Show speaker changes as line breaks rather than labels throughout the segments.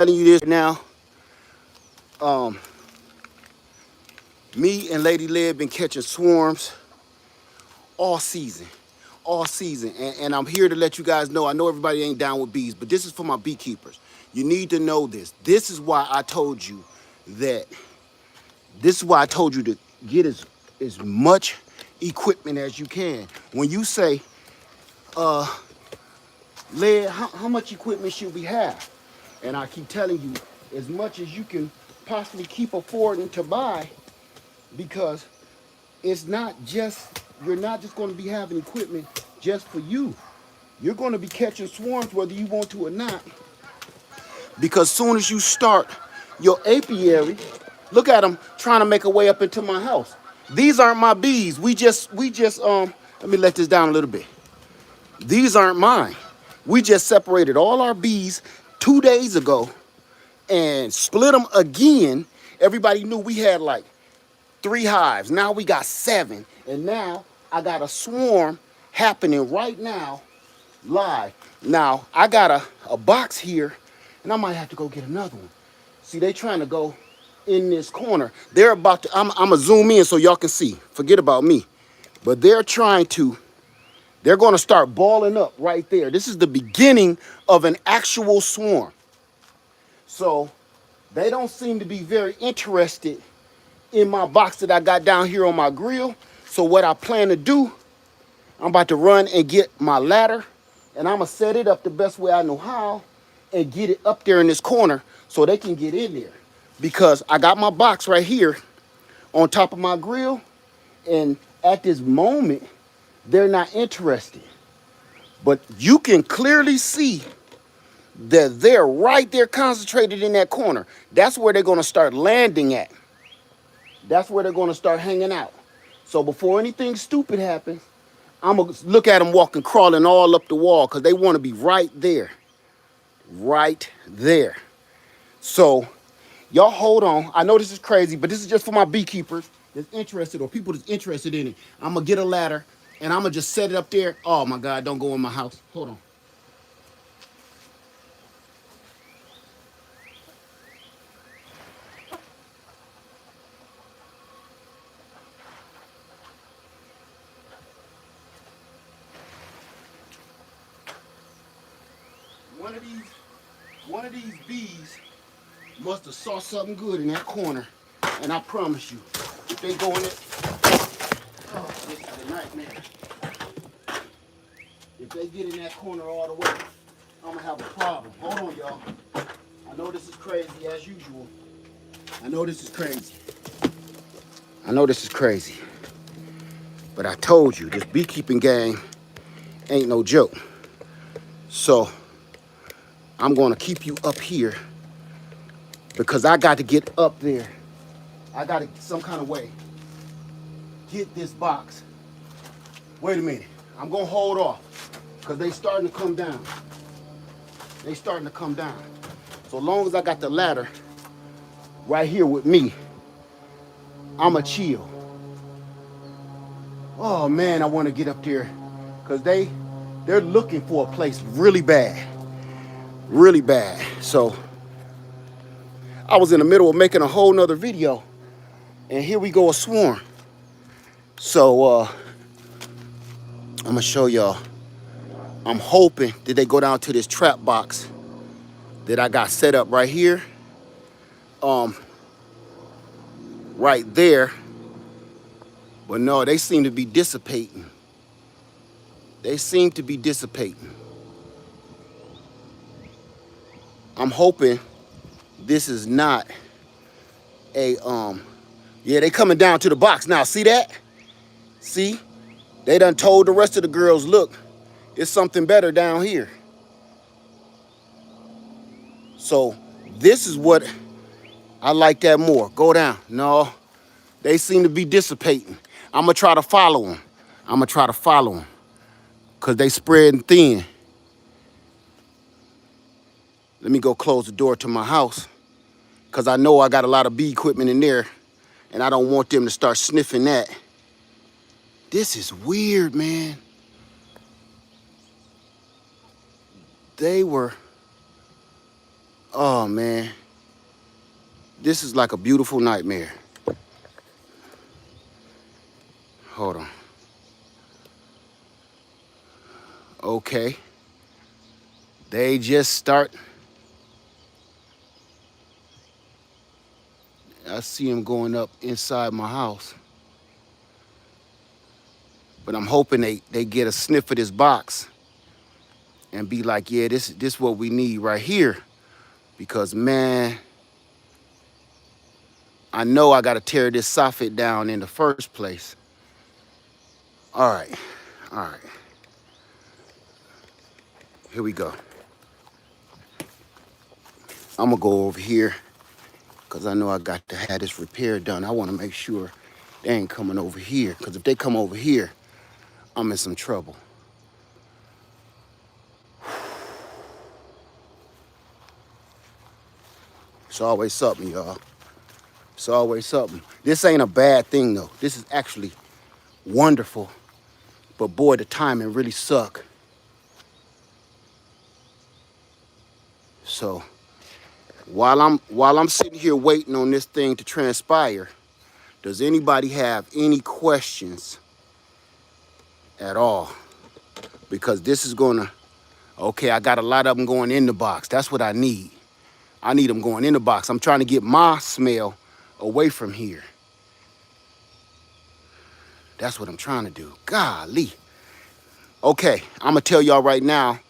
telling you this now. Um, Me and Lady Lib been catching swarms all season, all season. And I'm here to let you guys know, I know everybody ain't down with bees, but this is for my beekeepers. You need to know this. This is why I told you that, this is why I told you to get as much equipment as you can. When you say, Led, how much equipment should we have? And I keep telling you, as much as you can possibly keep affording to buy, because it's not just, you're not just going to be having equipment just for you. You're going to be catching swarms whether you want to or not. Because soon as you start your apiary, look at them trying to make a way up into my house. These aren't my bees. Let me let this down a little bit. These aren't mine. We just separated all our bees 2 days ago and split them again. Everybody knew we had like 3 hives. Now we got 7. And now I got a swarm happening right now live. Now I got a box here and I might have to go get another one. See, they trying to go in this corner. They're about to, I'm gonna zoom in so y'all can see. Forget about me. But they're going to start balling up right there. This is the beginning of an actual swarm. So they don't seem to be very interested in my box that I got down here on my grill. So what I plan to do, I'm about to run and get my ladder and I'm gonna set it up the best way I know how and get it up there in this corner so they can get in there. Because I got my box right here on top of my grill, and at this moment, they're not interested. But you can clearly see that they're right there concentrated in that corner. That's where they're gonna start landing at. That's where they're gonna start hanging out. So before anything stupid happens, I'm gonna look at them walking, crawling all up the wall because they wanna be right there. Right there. So y'all hold on. I know this is crazy, but this is just for my beekeepers that's interested or people that's interested in it. I'm gonna get a ladder and I'm gonna just set it up there. Oh my God, don't go in my house. Hold on. One of these bees must have saw something good in that corner. And I promise you, if they go in it, oh, this is a nightmare. If they get in that corner all the way, I'm gonna have a problem. Hold on, y'all. I know this is crazy as usual. I know this is crazy. I know this is crazy. But I told you, this beekeeping game ain't no joke. So I'm gonna keep you up here because I got to get up there. I got to some kind of way get this box. Wait a minute. I'm gonna hold off because they starting to come down. They starting to come down. So long as I got the ladder right here with me, I'ma chill. Oh man, I want to get up there because they're looking for a place really bad. Really bad. So I was in the middle of making a whole nother video and here we go, a swarm. So I'm gonna show y'all. I'm hoping that they go down to this trap box that I got set up right here. Right there. But no, they seem to be dissipating. They seem to be dissipating. I'm hoping this is not a, yeah, they coming down to the box now. See that? See? They done told the rest of the girls, look, it's something better down here. So this is what I like that more. Go down. No, they seem to be dissipating. I'm gonna try to follow them. I'm gonna try to follow them because they spreading thin. Let me go close the door to my house because I know I got a lot of bee equipment in there and I don't want them to start sniffing that. This is weird, man. They were Oh man, this is like a beautiful nightmare. Hold on. Okay. They just start. I see them going up inside my house. But I'm hoping they get a sniff of this box and be like, yeah, this what we need right here. Because man, I know I gotta tear this soffit down in the first place. All right, all right. Here we go. I'm gonna go over here because I know I got to have this repair done. I wanna make sure they ain't coming over here. Because if they come over here, I'm in some trouble. It's always something, y'all. It's always something. This ain't a bad thing though. This is actually wonderful. But boy, the timing really suck. So while I'm sitting here waiting on this thing to transpire, does anybody have any questions at all? Because this is gonna, okay, I got a lot of them going in the box. That's what I need. I need them going in the box. I'm trying to get my smell away from here. That's what I'm trying to do. Golly. Okay, I'm gonna tell y'all right now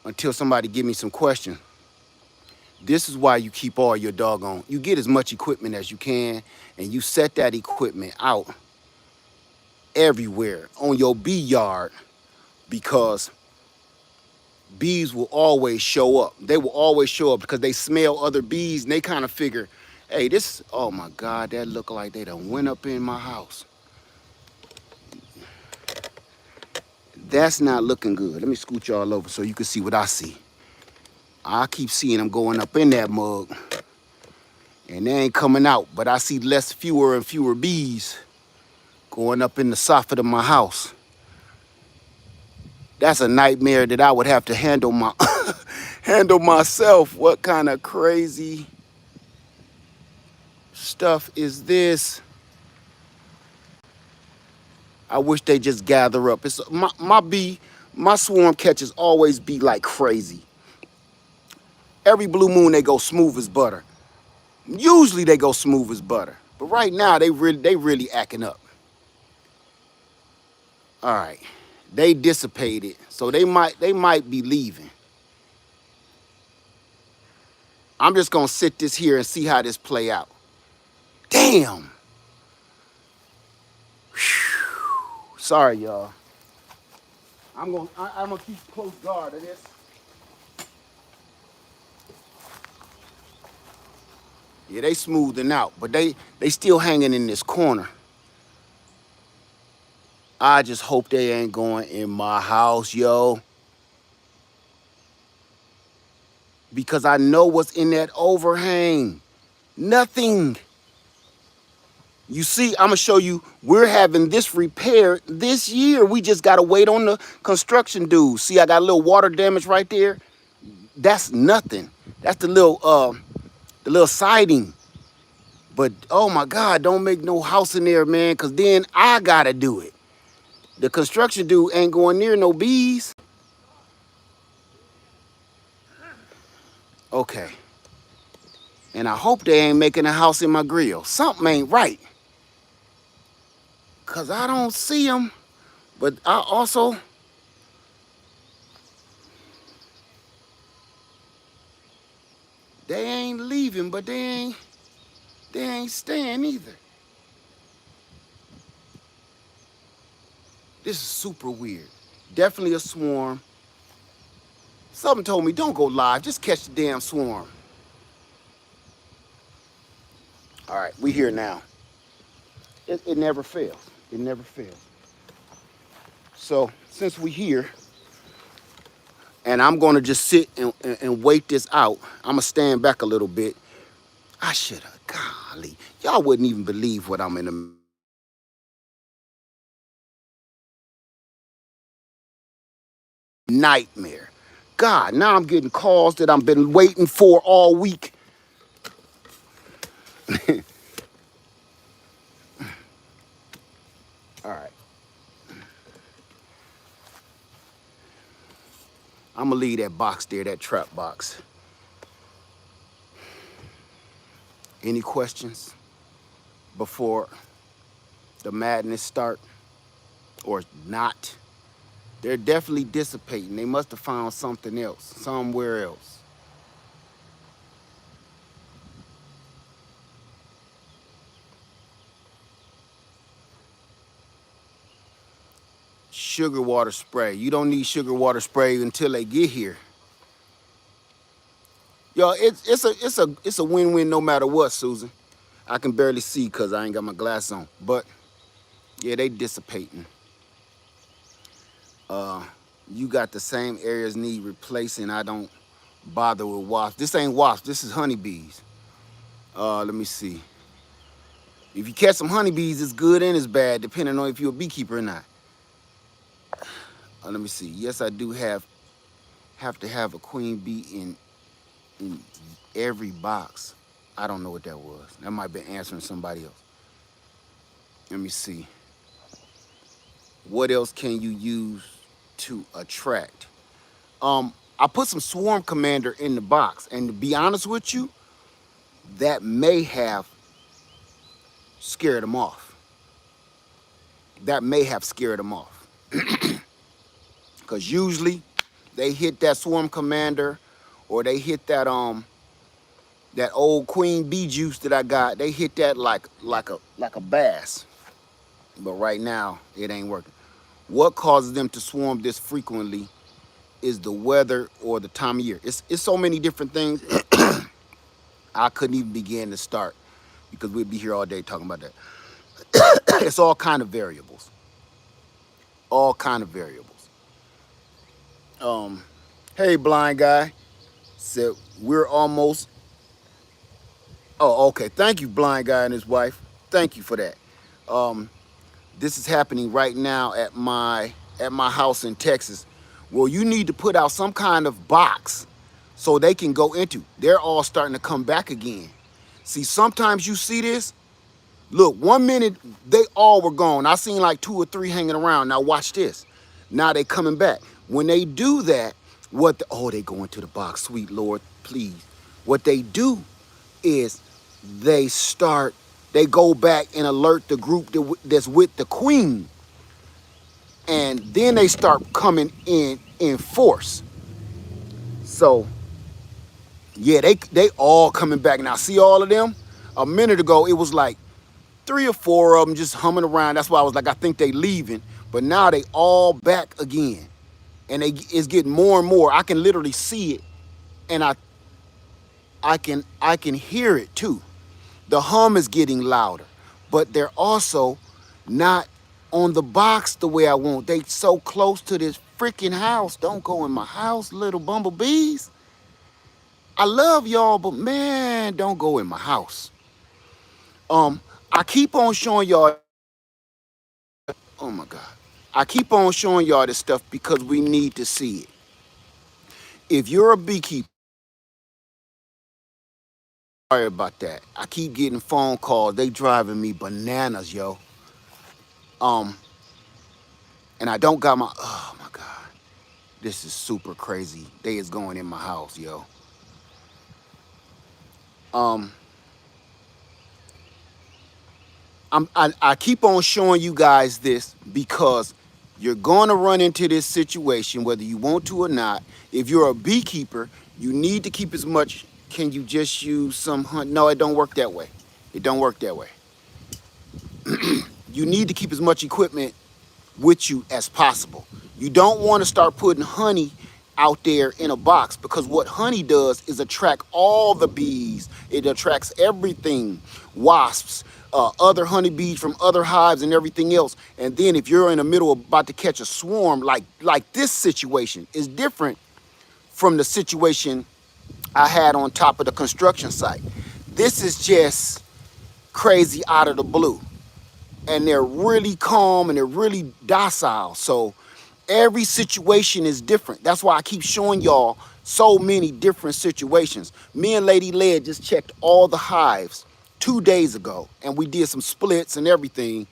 until somebody give me some questions. This is why you keep all your doggone, you get as much equipment as you can and you set that equipment out everywhere on your bee yard because bees will always show up. They will always show up because they smell other bees and they kind of figure, hey, this, oh my God, that look like they done went up in my house. That's not looking good. Let me scoot y'all over so you can see what I see. I keep seeing them going up in that mug and they ain't coming out, but I see fewer and fewer bees going up in the soffit of my house. That's a nightmare that I would have to handle handle myself. What kind of crazy stuff is this? I wish they just gather up. It's my swarm catchers always be like crazy. Every blue moon they go smooth as butter. Usually they go smooth as butter, but right now they really acting up. All right, they dissipated, so they might be leaving. I'm just gonna sit this here and see how this play out. Damn. Whew. Sorry, y'all. I'm gonna keep close guard of this. Yeah, they smoothing out, but they still hanging in this corner. I just hope they ain't going in my house, yo. Because I know what's in that overhang. Nothing. You see, I'm gonna show you, we're having this repaired this year. We just gotta wait on the construction dude. See, I got a little water damage right there. That's nothing. That's the little siding. But oh my God, don't make no house in there, man, cause then I gotta do it. The construction dude ain't going near no bees. Okay. And I hope they ain't making a house in my grill. Something ain't right. Cause I don't see them. But I also, they ain't leaving, but they ain't staying either. This is super weird. Definitely a swarm. Something told me don't go live, just catch the damn swarm. All right, we here now. It never fails. It never fails. So since we here, and I'm gonna just sit and wait this out, I'm gonna stand back a little bit. I should have, golly, y'all wouldn't even believe what I'm in a nightmare. God, now I'm getting calls that I've been waiting for all week. All right. I'm going to leave that box there, that trap box. Any questions before the madness start or not? They're definitely dissipating. They must have found something else, somewhere else. Sugar water spray. You don't need sugar water spray until they get here. Yo, it's a win-win no matter what, Susan. I can barely see because I ain't got my glass on. But yeah, they dissipating. You got the same areas need replacing. I don't bother with wasps. This ain't wasps, this is honeybees. Let me see. If you catch some honeybees, it's good and it's bad, depending on if you're a beekeeper or not. Let me see. Yes, I do have to have a queen bee in every box. I don't know what that was. That might be answering somebody else. Let me see. What else can you use to attract? I put some swarm commander in the box, and to be honest with you, that may have scared them off. That may have scared them off. Because usually they hit that swarm commander or they hit that that old queen bee juice that I got. They hit that like a bass. But right now it ain't working. What causes them to swarm this frequently is the weather or the time of year. It's so many different things. I couldn't even begin to start because we'd be here all day talking about that. It's all kind of variables. All kind of variables. Hey, blind guy. Said we're almost. Oh, okay. Thank you, blind guy and his wife. Thank you for that. This is happening right now at my house in Texas. Well, you need to put out some kind of box so they can go into. They're all starting to come back again. See, sometimes you see this. Look, 1 minute they all were gone. I seen like 2 or 3 hanging around. Now watch this. Now they coming back. When they do that, they go into the box. Sweet Lord, please. What they do is they go back and alert the group that's with the queen. And then they start coming in force. So, yeah, they all coming back. Now, see all of them? A minute ago, it was like 3 or 4 of them just humming around. That's why I was like, I think they leaving. But now they all back again. And it's getting more and more. I can literally see it. And I can hear it too. The hum is getting louder. But they're also not on the box the way I want. They so close to this freaking house. Don't go in my house, little bumblebees. I love y'all, but man, don't go in my house. I keep on showing y'all. Oh my God. I keep on showing y'all this stuff because we need to see it. If you're a beekeeper, sorry about that. I keep getting phone calls. They driving me bananas, yo. And I don't got my, oh my God. This is super crazy. They is going in my house, yo. I keep on showing you guys this because you're going to run into this situation whether you want to or not. If you're a beekeeper, you need to keep as much. Can you just use some hunt? No, it don't work that way. It don't work that way. You need to keep as much equipment with you as possible. You don't want to start putting honey out there in a box because what honey does is attract all the bees. It attracts everything, wasps, other honeybees from other hives and everything else. And then if you're in the middle of about to catch a swarm, like this situation is different from the situation I had on top of the construction site. This is just crazy out of the blue. And they're really calm and they're really docile. So Every situation is different. That's why I keep showing y'all so many different situations. Me and Lady Led just checked all the hives 2 days ago, and we did some splits and everything.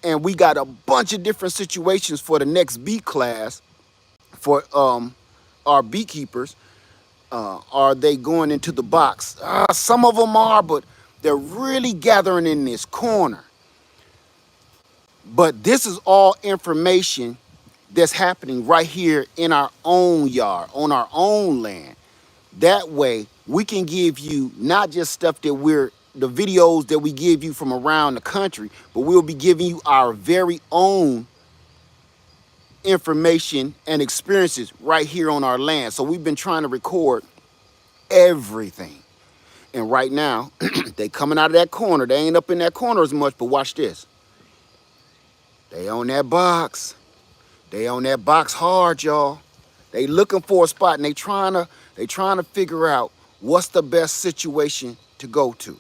And we got a bunch of different situations for the next bee class for our beekeepers. Are they going into the box? Some of them are, but they're really gathering in this corner. But this is all information that's happening right here in our own yard, on our own land. That way, we can give you not just stuff that the videos that we give you from around the country, but we'll be giving you our very own information and experiences right here on our land. So we've been trying to record everything. And right now, they coming out of that corner. They ain't up in that corner as much, but watch this. They on that box. They on that box hard, y'all. They looking for a spot and they trying to figure out what's the best situation to go to.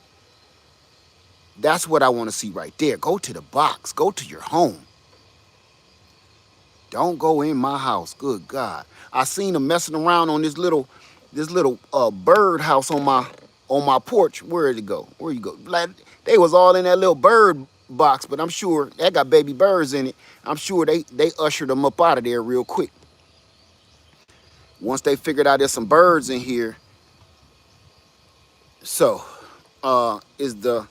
That's what I want to see right there. Go to the box. Go to your home. Don't go in my house. Good God. I seen them messing around on this little bird house on my porch. Where'd it go? Where you go? Like, they was all in that little bird box, but I'm sure that got baby birds in it. I'm sure they ushered them up out of there real quick. Once they figured out there's some birds in here. So, is the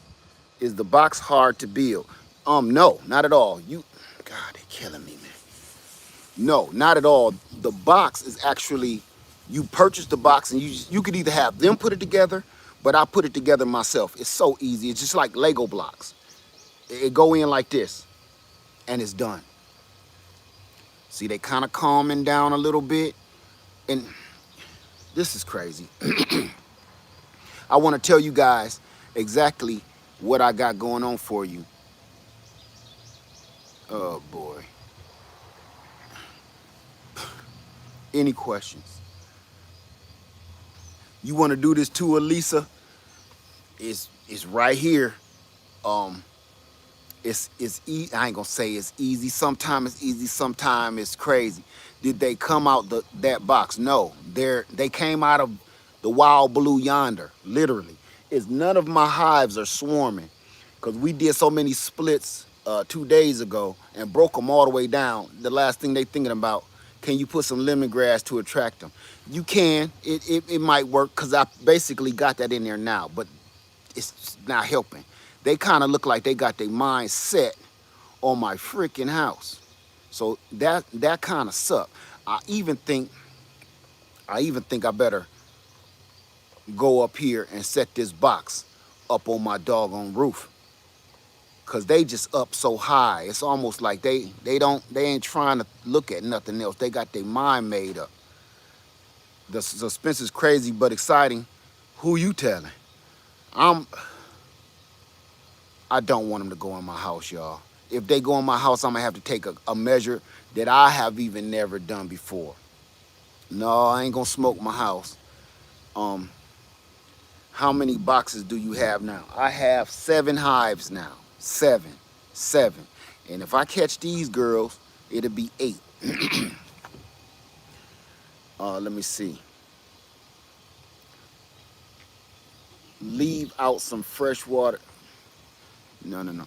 box hard to build? No, not at all. God, they're killing me, man. No, not at all. The box is actually, you purchase the box and you could either have them put it together, but I put it together myself. It's so easy. It's just like Lego blocks. It go in like this, and it's done. See, they kind of calming down a little bit, and this is crazy. I want to tell you guys exactly what I got going on for you. Oh boy. Any questions? You want to do this too, Elisa? It's right here. It's easy. I ain't gonna say it's easy. Sometimes it's easy. Sometimes it's crazy. Did they come out that box? No. They came out of the wild blue yonder. Literally, it's none of my hives are swarming, because we did so many splits 2 days ago and broke them all the way down. The last thing they thinking about, can you put some lemongrass to attract them? You can. It might work, because I basically got that in there now, but it's not helping. They kind of look like they got their mind set on my freaking house. So that kind of sucked. I even think I better go up here and set this box up on my doggone roof, because they just up so high. It's almost like they ain't trying to look at nothing else. They got their mind made up. The suspense is crazy but exciting. Who you telling? I don't want them to go in my house, y'all. If they go in my house, I'm gonna have to take a measure that I have even never done before. No, I ain't gonna smoke my house. How many boxes do you have now? I have 7 hives now. 7. And if I catch these girls, it'll be 8. Let me see. Leave out some fresh water. No.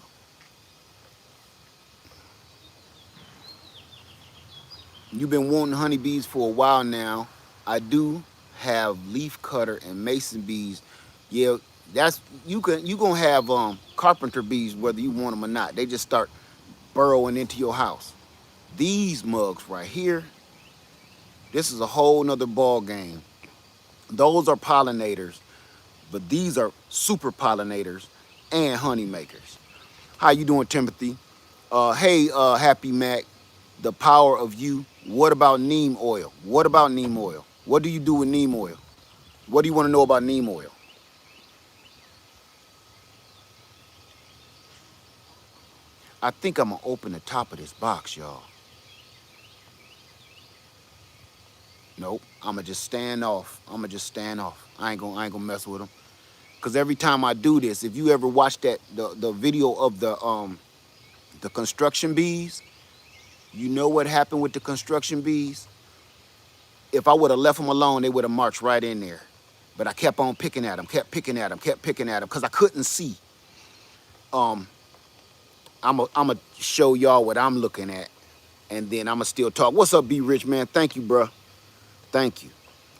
You've been wanting honeybees for a while now. I do have leaf cutter and mason bees. Yeah, you gonna have carpenter bees whether you want them or not. They just start burrowing into your house. These mugs right here, this is a whole nother ball game. Those are pollinators, but these are super pollinators and honey makers. How you doing, Timothy? Hey, Happy Mac, the power of you. What about neem oil? What about neem oil? What do you do with neem oil? What do you want to know about neem oil? I think I'm gonna open the top of this box, y'all. Nope, I'ma just stand off. I ain't gonna mess with them. Cause every time I do this, if you ever watch the video of the construction bees, You know what happened with the construction bees? If I would have left them alone, they would have marched right in there. But I kept on picking at them, kept picking at them, kept picking at them, because I couldn't see. I'm going to show y'all what I'm looking at, and then I'm going to still talk. What's up, B Rich, man? Thank you, bro. Thank you.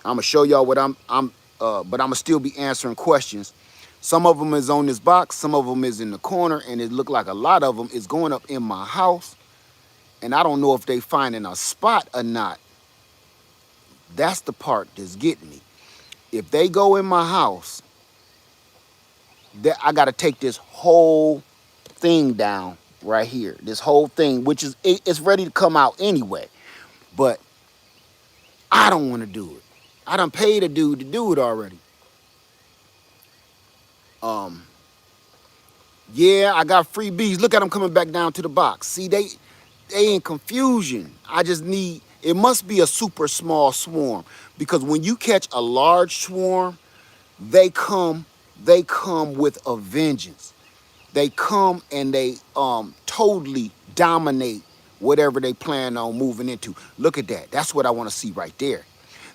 I'm going to show y'all what but I'm going to still be answering questions. Some of them is on this box, some of them is in the corner, and it look like a lot of them is going up in my house, and I don't know if they finding a spot or not. That's the part that's getting me. If they go in my house, I got to take this whole thing down right here. This whole thing, which is, it's ready to come out anyway. But I don't want to do it. I done paid a dude to do it already. Yeah, I got free bees. Look at them coming back down to the box. See, they in confusion. I just need, it must be a super small swarm, because when you catch a large swarm, they come with a vengeance. They come and they totally dominate whatever they plan on moving into. Look at that. That's what I want to see right there.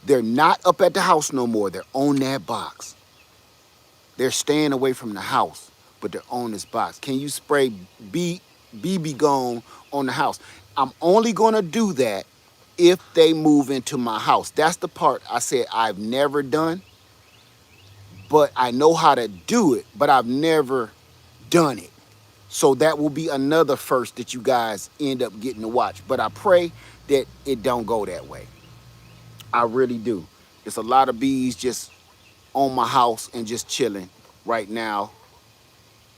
They're not up at the house no more. They're on that box. They're staying away from the house, but they're on this box. Can you spray BB gone on the house? I'm only going to do that if they move into my house. That's the part I said I've never done, but I know how to do it, but I've never done it. So that will be another first that you guys end up getting to watch. But I pray that it don't go that way. I really do. It's a lot of bees just on my house and just chilling right now.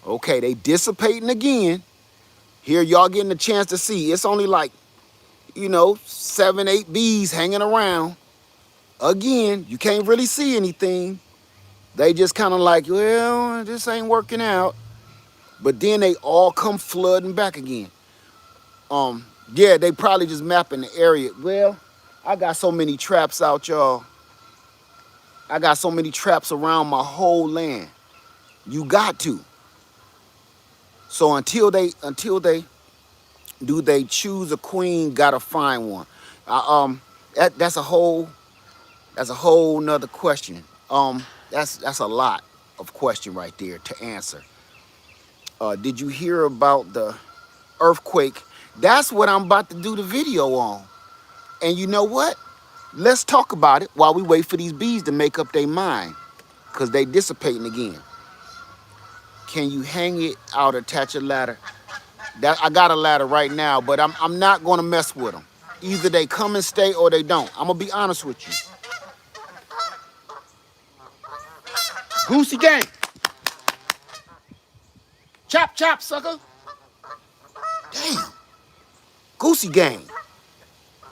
Okay, they dissipating again. Here y'all getting a chance to see. It's only like, 7, 8 bees hanging around. Again, you can't really see anything. They just kind of like, well, this ain't working out. But then they all come flooding back again. Yeah, they probably just mapping the area. Well, I got so many traps out, y'all. I got so many traps around my whole land. You got to. So until they do they choose a queen, gotta find one. That's a whole nother question. That's a lot of question right there to answer. Did you hear about the earthquake? That's what I'm about to do the video on. And you know what? Let's talk about it while we wait for these bees to make up their mind, because they dissipating again. Can you hang it out, attach a ladder? I got a ladder right now, but I'm not going to mess with them. Either they come and stay or they don't. I'm going to be honest with you. Goosey gang. Chop, chop, sucker. Damn. Goosey gang.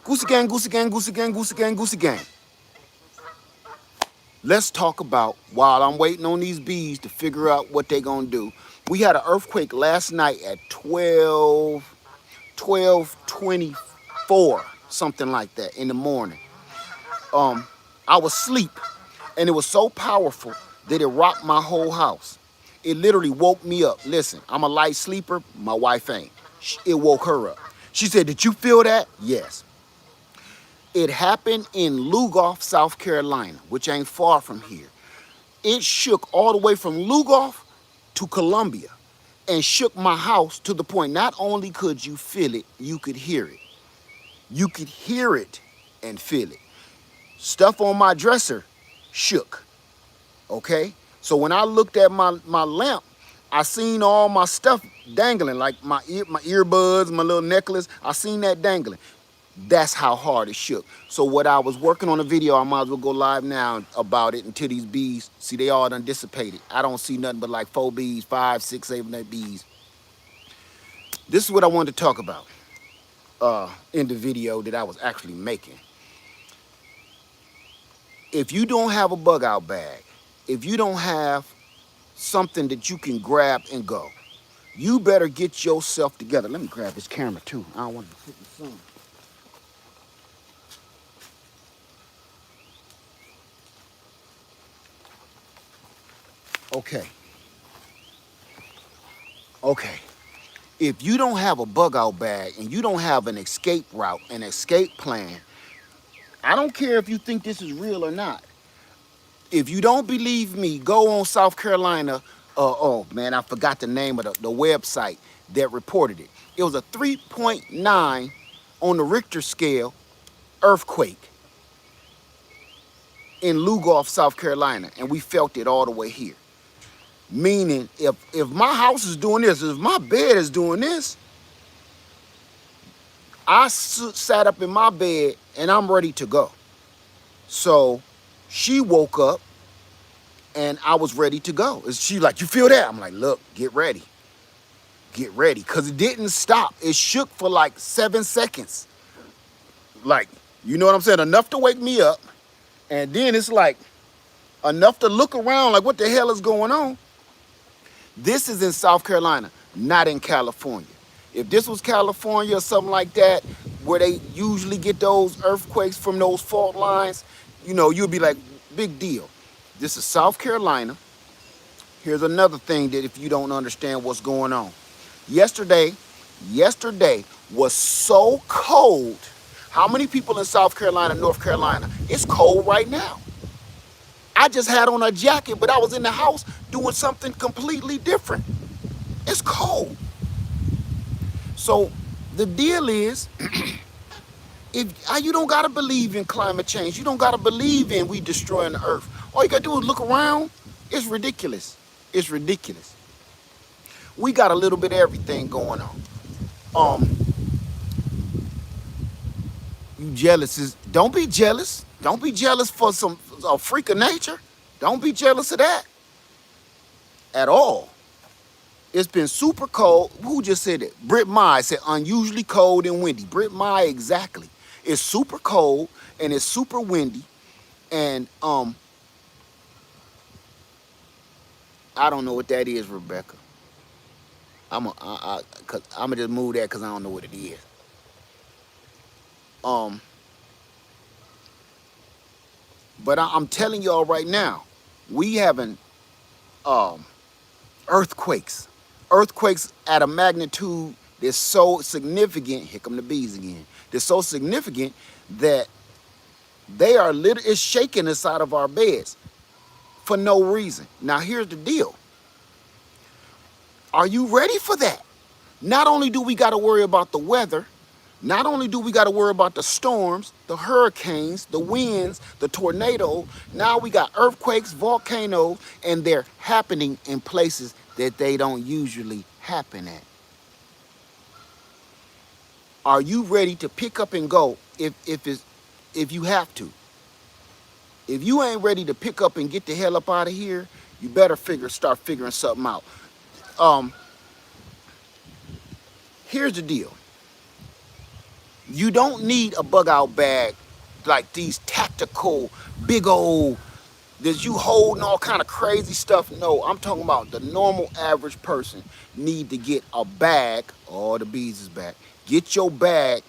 Goosey gang, goosey gang, goosey gang, goosey gang, goosey gang. Let's talk about, while I'm waiting on these bees to figure out what they're going to do. We had an earthquake last night at 12:24, something like that, in the morning. I was asleep, and it was so powerful that it rocked my whole house. It literally woke me up. Listen, I'm a light sleeper. My wife ain't. It woke her up. She said, "Did you feel that?" Yes. It happened in Lugoff, South Carolina, which ain't far from here. It shook all the way from Lugoff to Columbia and shook my house to the point not only could you feel it, you could hear it. You could hear it and feel it. Stuff on my dresser shook, okay? So when I looked at my lamp, I seen all my stuff dangling, like my earbuds, my little necklace. I seen that dangling. That's how hard it shook. So what I was working on a video, I might as well go live now about it until these bees, see, they all done dissipated. I don't see nothing but like 4 bees, 5, 6, 7, 8 bees. This is what I wanted to talk about in the video that I was actually making. If you don't have a bug out bag, if you don't have something that you can grab and go, you better get yourself together. Let me grab this camera too. I don't want to sit in the sun. Okay. If you don't have a bug out bag and you don't have an escape route, an escape plan, I don't care if you think this is real or not. If you don't believe me, go on South Carolina. Oh man, I forgot the name of the website that reported it. It was a 3.9 on the Richter scale earthquake in Lugoff, South Carolina, and we felt it all the way here. Meaning, if my house is doing this, if my bed is doing this, I sat up in my bed and I'm ready to go. So she woke up and I was ready to go. She like, you feel that? I'm like, look, get ready. Get ready. Because it didn't stop. It shook for like 7 seconds. Like, you know what I'm saying? Enough to wake me up. And then it's like enough to look around like, what the hell is going on? This is in South Carolina, not in California. If this was California or something like that, where they usually get those earthquakes from those fault lines, you know, you'd be like, big deal. This is South Carolina. Here's another thing that if you don't understand what's going on. Yesterday was so cold. How many people in South Carolina, North Carolina? It's cold right now. I just had on a jacket, but I was in the house doing something completely different. It's cold. So the deal is, if you don't gotta believe in climate change, you don't gotta believe in we destroying the earth. All you gotta do is look around. It's ridiculous. It's ridiculous. We got a little bit of everything going on. You jealous is, don't be jealous. Don't be jealous for a freak of nature. Don't be jealous of that at all. It's been super cold. Who just said it? Britt Mai said unusually cold and windy. Britt Mai, exactly. It's super cold and it's super windy. And I don't know what that is, Rebecca. I'ma just move that because I don't know what it is. But I'm telling y'all right now, we having earthquakes. Earthquakes at a magnitude that's so significant, here come the bees again, they're so significant that they are literally, it's shaking inside of our beds for no reason. Now here's the deal. Are you ready for that? Not only do we got to worry about the weather, not only do we got to worry about the storms, the hurricanes, the winds, the tornado, now we got earthquakes, volcanoes, and they're happening in places that they don't usually happen at. Are you ready to pick up and go if you have to? If you ain't ready to pick up and get the hell up out of here, you better start figuring something out. Here's the deal. You don't need a bug out bag like these tactical, big old, that you holding all kind of crazy stuff. No, I'm talking about the normal average person need to get a bag. Oh, the bees is back. Get your bag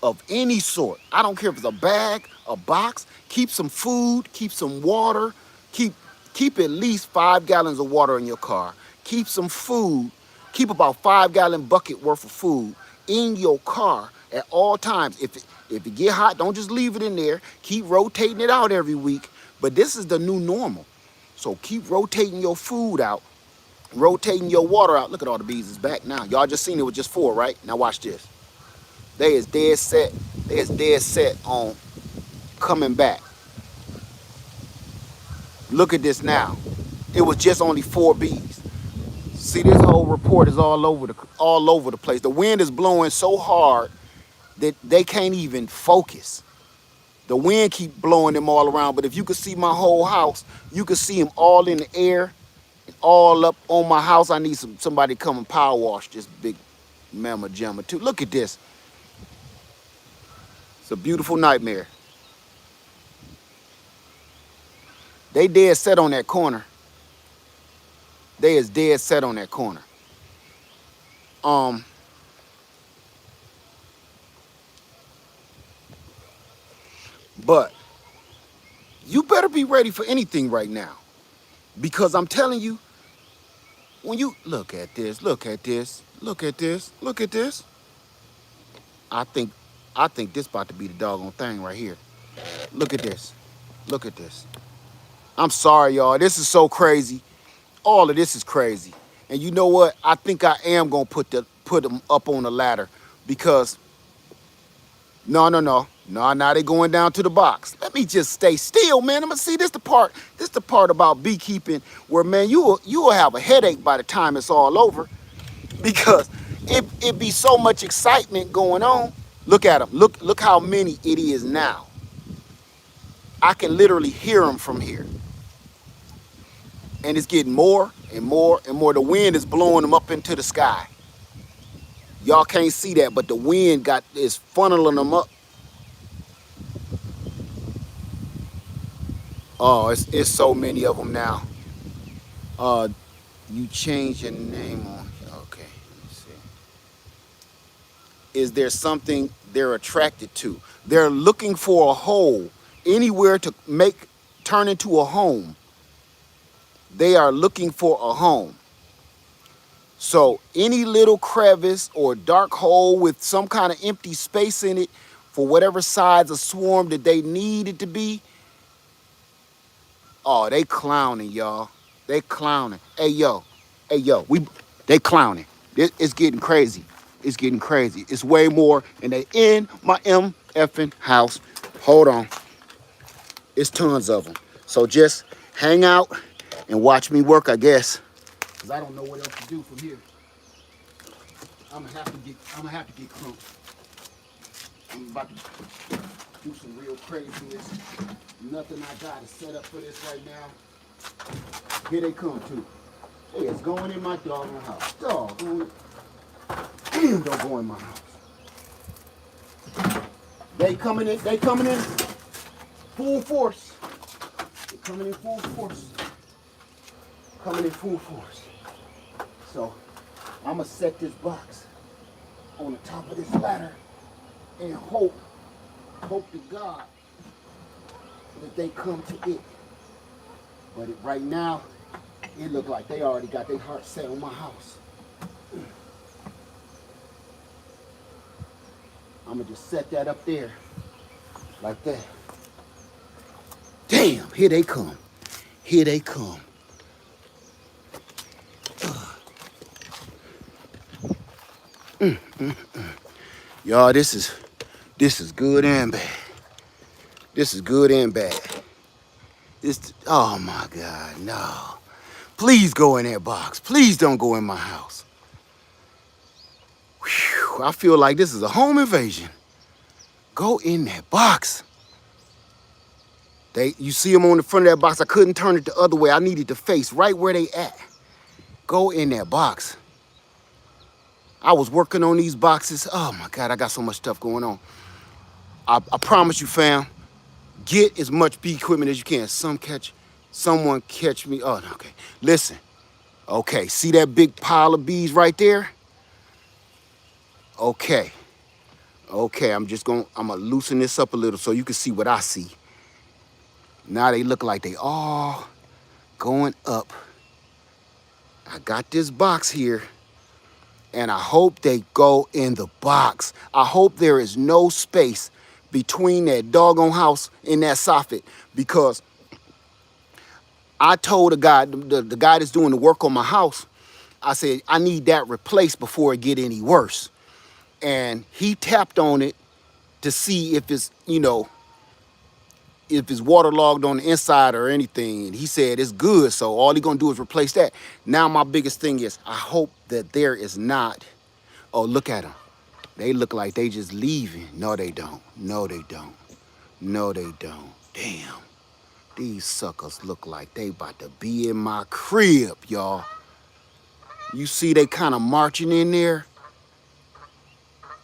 of any sort. I don't care if it's a bag, a box. Keep some food, keep some water. Keep at least 5 gallons of water in your car. Keep some food. Keep about 5-gallon bucket worth of food in your car at all times. If it get hot, don't just leave it in there. Keep rotating it out every week. But this is the new normal. So keep rotating your food out, rotating your water out. Look at all the bees is back now. Y'all just seen it with just 4, right? Now watch this. They is dead set. They is dead set on coming back. Look at this now. It was just only 4 bees. See, this whole report is all over the place. The wind is blowing so hard that they can't even focus. The wind keep blowing them all around, but if you could see my whole house, you could see them all in the air, all up on my house. I need somebody to come and power wash this big mamma jamma too. Look at this. It's a beautiful nightmare. They dead set on that corner. They is dead set on that corner. But you better be ready for anything right now. Because I'm telling you, when you look at this, look at this, look at this, look at this. I think, I think this about to be the doggone thing right here. Look at this. Look at this. I'm sorry, y'all. This is so crazy. All of this is crazy. And you know what? I think I am gonna put them up on the ladder because no, now they going down to the box. Let me just stay still, man. I'm gonna see this the part about beekeeping where man you will have a headache by the time it's all over because it be so much excitement going on. Look at them. Look how many it is now. I can literally hear them from here. And it's getting more and more and more. The wind is blowing them up into the sky. Y'all can't see that, but the wind is funneling them up. Oh, it's so many of them now. Uh, you change your name on. Okay, let me see. Is there something they're attracted to? They're looking for a hole, anywhere to turn into a home. They are looking for a home. So any little crevice or dark hole with some kind of empty space in it for whatever size of swarm that they need it to be, oh, they clowning, y'all. They clowning. Hey yo, they clowning. It's getting crazy. It's getting crazy. It's way more, and they in my effing house. Hold on. It's tons of them. So just hang out and watch me work, I guess, because I don't know what else to do from here. I'm gonna have to get crunk. I'm about to do some real craziness. Nothing I got is set up for this right now. Here they come too. Hey, it's going in my doggone house. Doggone. Damn, don't go in my house. They coming in full force. They coming in full force. Coming in full force. So I'm gonna set this box on the top of this ladder and hope to God that they come to it. But right now, it look like they already got their heart set on my house. I'm gonna just set that up there, like that. Damn, here they come. Here they come. Y'all, this is good and bad. This is good and bad. Oh my God, no. Please go in that box. Please don't go in my house. Whew, I feel like this is a home invasion. Go in that box. You see them on the front of that box. I couldn't turn it the other way. I needed to face right where they at. Go in that box. I was working on these boxes. Oh my God, I got so much stuff going on. I promise you, fam, get as much bee equipment as you can. Someone catch me. Oh, okay. Listen. Okay, see that big pile of bees right there? Okay. Okay, I'm gonna loosen this up a little so you can see what I see. Now they look like they all going up. I got this box here, and I hope they go in the box. I hope there is no space between that doggone house and that soffit, because I told the guy that's doing the work on my house, I said, I need that replaced before it get any worse. And he tapped on it to see if it's, if it's waterlogged on the inside or anything. And he said it's good, so all he gonna do is replace that. Now my biggest thing is, I hope that there is not, oh, look at them. They look like they just leaving. No, they don't. No, they don't. No, they don't. Damn. These suckers look like they about to be in my crib, y'all. You see they kind of marching in there?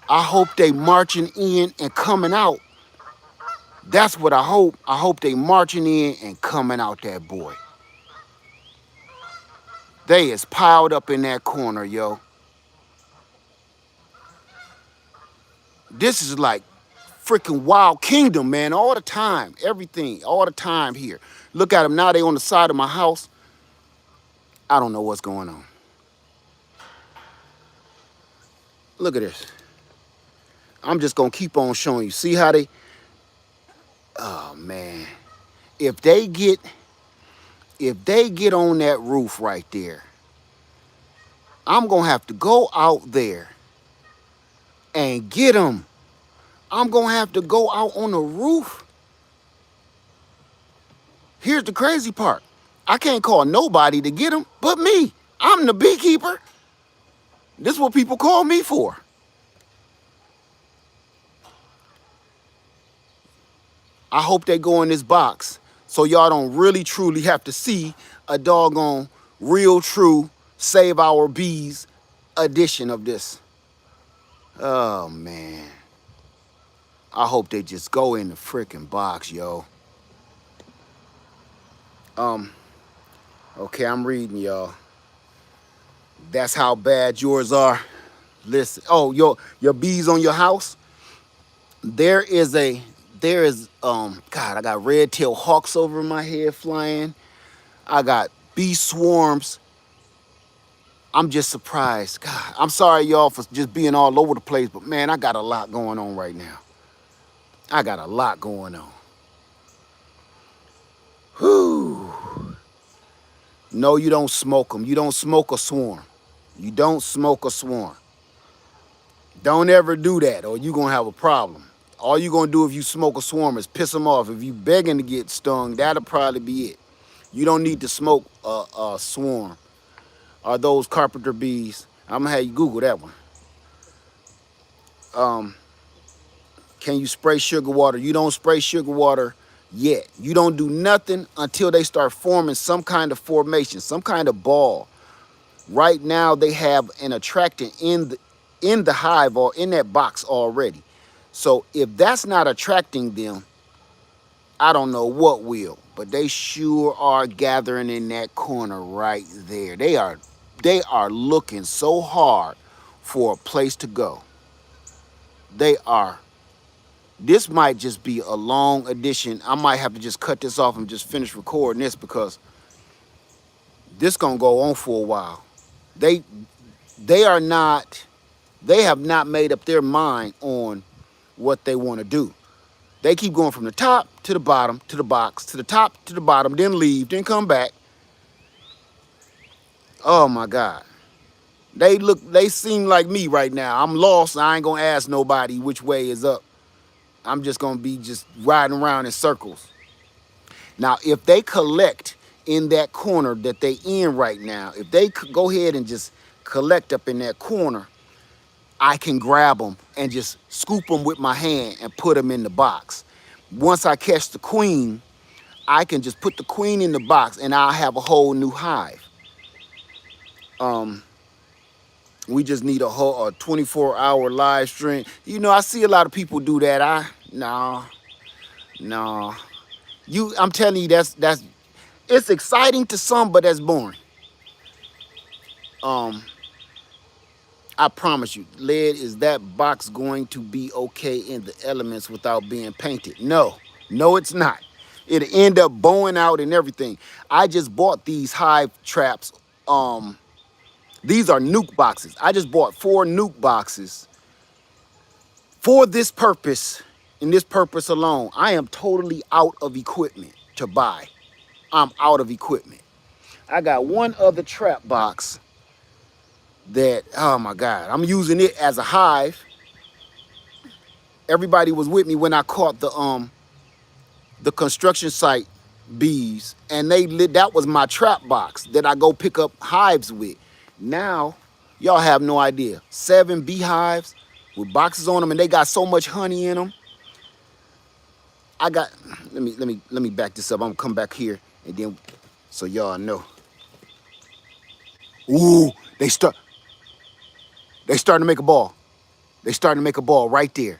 I hope they marching in and coming out. That's what I hope. I hope they marching in and coming out, that boy. They is piled up in that corner, yo. This is like freaking Wild Kingdom, man, all the time. Everything, all the time here. Look at them now, they on the side of my house. I don't know what's going on. Look at this. I'm just gonna keep on showing you. See how they, oh man. If they get on that roof right there, I'm gonna have to go out there and get them. I'm gonna have to go out on the roof. Here's the crazy part. I can't call nobody to get them but me. I'm the beekeeper. This is what people call me for. I hope they go in this box so y'all don't really truly have to see a doggone real true Save Our Bees edition of this. Oh man. I hope they just go in the freaking box, yo. Okay, I'm reading y'all. That's how bad yours are. Listen. Oh, your bees on your house? There is God, I got red-tailed hawks over my head flying. I got bee swarms. I'm just surprised. God, I'm sorry y'all for just being all over the place, but man, I got a lot going on right now. I got a lot going on. Whew. No, you don't smoke them. You don't smoke a swarm. You don't smoke a swarm. Don't ever do that or you're going to have a problem. All you're going to do if you smoke a swarm is piss them off. If you begging to get stung, that'll probably be it. You don't need to smoke a swarm. Are those carpenter bees? I'm going to have you Google that one. Can you spray sugar water? You don't spray sugar water yet. You don't do nothing until they start forming some kind of formation, some kind of ball. Right now, they have an attractant in the hive or in that box already. So if that's not attracting them, I don't know what will. But they sure are gathering in that corner right there. They are looking so hard for a place to go. They are. This might just be a long edition. I might have to just cut this off and just finish recording this because this gonna go on for a while. They have not made up their mind on what they want to do. They keep going from the top to the bottom to the box to the top to the bottom, then leave, then come back. Oh my God. They seem like me right now. I'm lost. I ain't gonna ask nobody which way is up. I'm just gonna be just riding around in circles. Now, if they collect in that corner that they in right now, if they could go ahead and just collect up in that corner, I can grab them and just scoop them with my hand and put them in the box. Once I catch the queen, I can just put the queen in the box and I'll have a whole new hive. We just need a 24-hour live stream. You know, I see a lot of people do that. No. I'm telling you, that's it's exciting to some, but that's boring. I promise you, lead, is that box going to be okay in the elements without being painted? No, it's not. It'll end up bowing out and everything. I just bought these hive traps. These are nuke boxes. I just bought 4 nuke boxes for this purpose, and this purpose alone. I am totally out of equipment to buy. I'm out of equipment. I got one other trap box that, oh my God, I'm using it as a hive. Everybody was with me when I caught the construction site bees, and that was my trap box that I go pick up hives with. Now, y'all have no idea. 7 beehives with boxes on them, and they got so much honey in them. Let me back this up. I'm gonna come back here and then so y'all know. Ooh, they starting to make a ball. They starting to make a ball right there.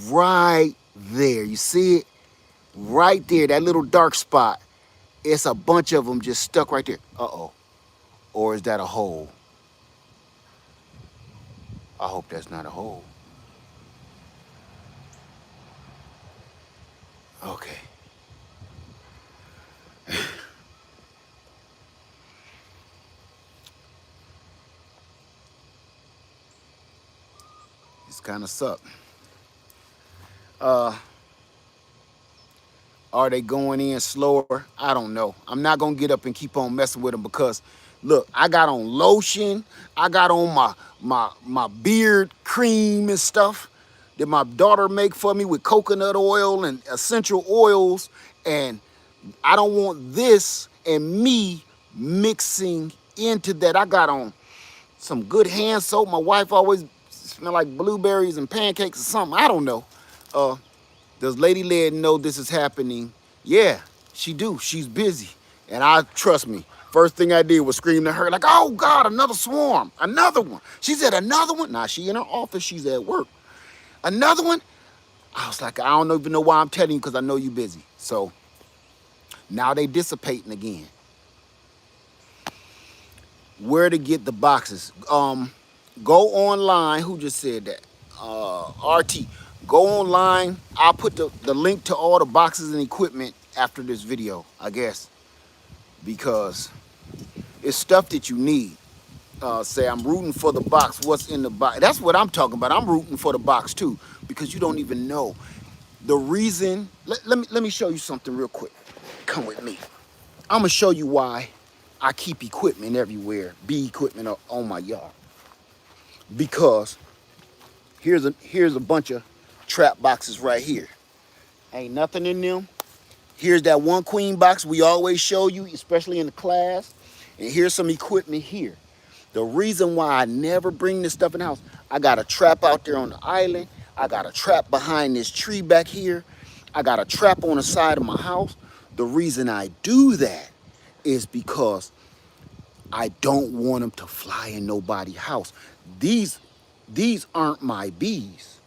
Right there. You see it? Right there, that little dark spot. It's a bunch of them just stuck right there. Uh-oh. Or is that a hole? I hope that's not a hole. Okay. kind of suck. Uh, are they going in slower? I don't know. I'm not gonna get up and keep on messing with them because, look, I got on lotion. I got on my beard cream and stuff that my daughter make for me with coconut oil and essential oils, and I don't want this and me mixing into that. I got on some good hand soap. My wife always smell like blueberries and pancakes or something. I don't know. Uh, does Lady Led know this is happening? Yeah, she do. She's busy. And I trust me. First thing I did was scream to her like, oh God, another swarm, another one. She said, another one? Nah, she in her office, she's at work. Another one? I was like, I don't even know why I'm telling you because I know you busy. So now they dissipating again. Where to get the boxes? Go online. Who just said that? RT. Go online. I'll put the link to all the boxes and equipment after this video, I guess, because it's stuff that you need. Say I'm rooting for the box. What's in the box? That's what I'm talking about. I'm rooting for the box too, because you don't even know the reason. Let me show you something real quick. Come with me. I'm gonna show you why I keep equipment everywhere, bee equipment on my yard. Because here's a bunch of trap boxes right here. Ain't nothing in them. Here's that one queen box we always show you, especially in the class. And here's some equipment here. The reason why I never bring this stuff in the house, I got a trap out there on the island. I got a trap behind this tree back here. I got a trap on the side of my house. The reason I do that is because I don't want them to fly in nobody's house. These aren't my bees.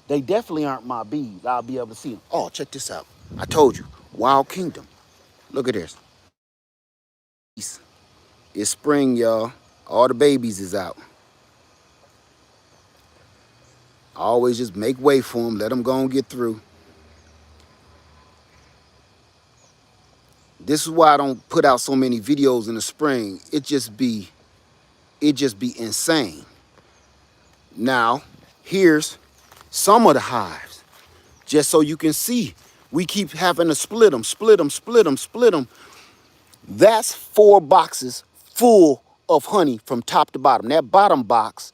They definitely aren't my bees. I'll be able to see them. Oh, check this out. I told you, Wild Kingdom. Look at this. It's spring, y'all. All the babies is out. I always just make way for them, let them go and get through. This is why I don't put out so many videos in the spring. It just be insane. Now, here's some of the hives, just so you can see. We keep having to split them, split them, split them, split them. That's 4 boxes full of honey from top to bottom. That bottom box,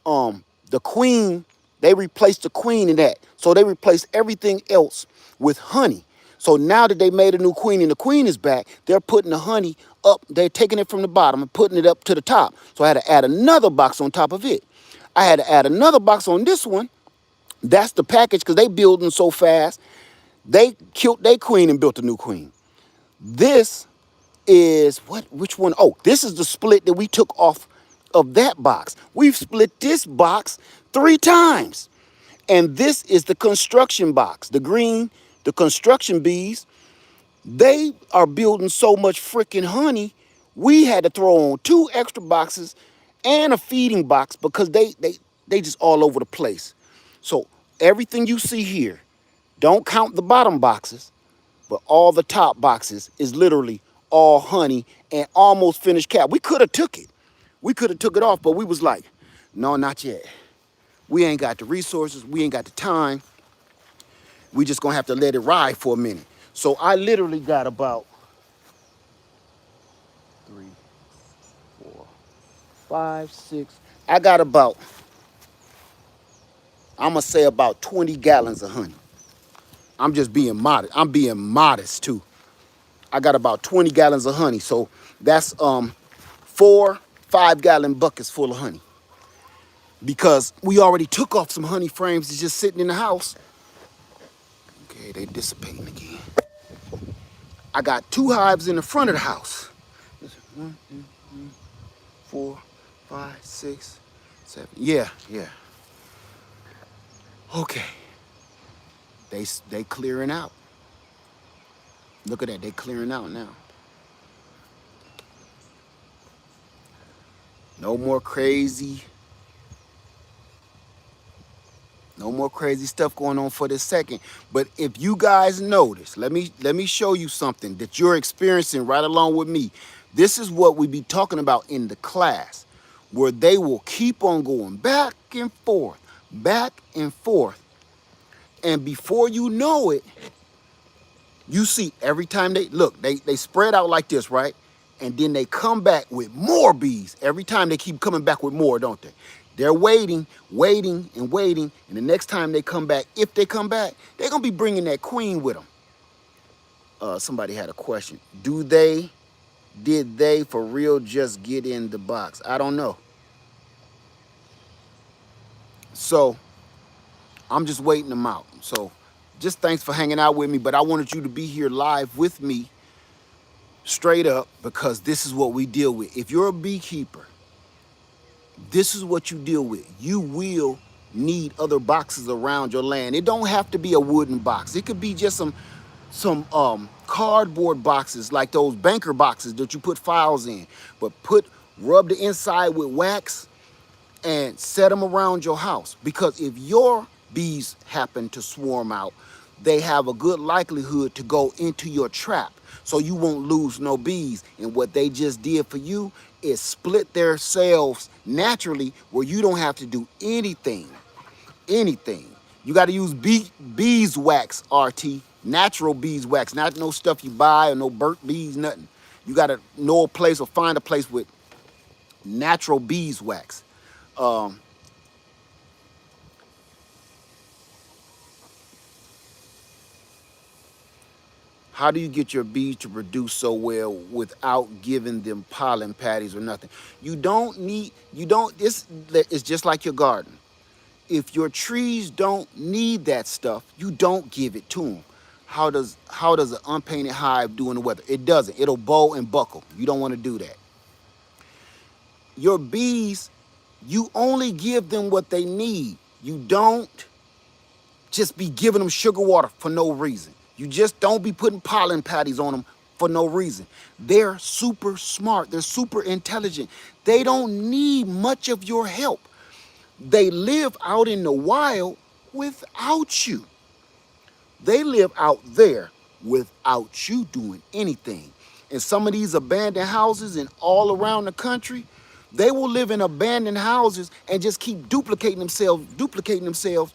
the queen, they replaced the queen in that. So they replaced everything else with honey. So now that they made a new queen and the queen is back, they're putting the honey up. They're taking it from the bottom and putting it up to the top. So I had to add another box on top of it. I had to add another box on this one. That's the package because they building so fast. They killed their queen and built a new queen. This is which one? Oh, this is the split that we took off of that box. We've split this box 3 times. And this is the construction box. The green, the construction bees, they are building so much freaking honey, we had to throw on 2 extra boxes and a feeding box because they just all over the place. So everything you see here, don't count the bottom boxes, but all the top boxes is literally all honey and almost finished cap. We could have took it. We could have took it off, but we was like, no, not yet. We ain't got the resources. We ain't got the time. We just gonna have to let it ride for a minute. So I literally got about 3, 4, 5, 6. I got about, I'm gonna say about 20 gallons of honey. I'm just being modest. I'm being modest too. I got about 20 gallons of honey. So that's 4 5-gallon buckets full of honey. Because we already took off some honey frames that's just sitting in the house. Okay, they dissipating again. I got 2 hives in the front of the house. 1, 2, 3, 4, 5, 6, 7. Yeah. Okay. They clearing out. Look at that, they clearing out now. No more crazy stuff going on for this second. But if you guys notice, let me show you something that you're experiencing right along with me. This is what we be talking about in the class, where they will keep on going back and forth. back and forth. And before you know it, you see every time they look, they spread out like this, right? And then they come back with more bees. Every time they keep coming back with more, don't they? They're waiting, waiting, and waiting. And the next time they come back, if they come back, they're going to be bringing that queen with them. Somebody had a question. Did they for real just get in the box? I don't know. So I'm just waiting them out. So just thanks for hanging out with me. But I wanted you to be here live with me straight up, because this is what we deal with. If you're a beekeeper, this is what you deal with. You will need other boxes around your land. It don't have to be a wooden box. It could be just some cardboard boxes, like those banker boxes that you put files in. But rub the inside with wax and set them around your house. Because if your bees happen to swarm out, they have a good likelihood to go into your trap. So you won't lose no bees. And what they just did for you is split their cells naturally, where you don't have to do anything. You got to use beeswax, RT. Natural beeswax, not no stuff you buy or no burnt bees, nothing. You got to know a place or find a place with natural beeswax. How do you get your bees to produce so well without giving them pollen patties or nothing? It's just like your garden. If your trees don't need that stuff, you don't give it to them. How does an unpainted hive do in the weather? It doesn't. It'll bow and buckle. You don't want to do that. Your bees, you only give them what they need. You don't just be giving them sugar water for no reason. You just don't be putting pollen patties on them for no reason. They're super smart. They're super intelligent. They don't need much of your help. They live out in the wild without you. They live out there without you doing anything. And some of these abandoned houses and all around the country, they will live in abandoned houses and just keep duplicating themselves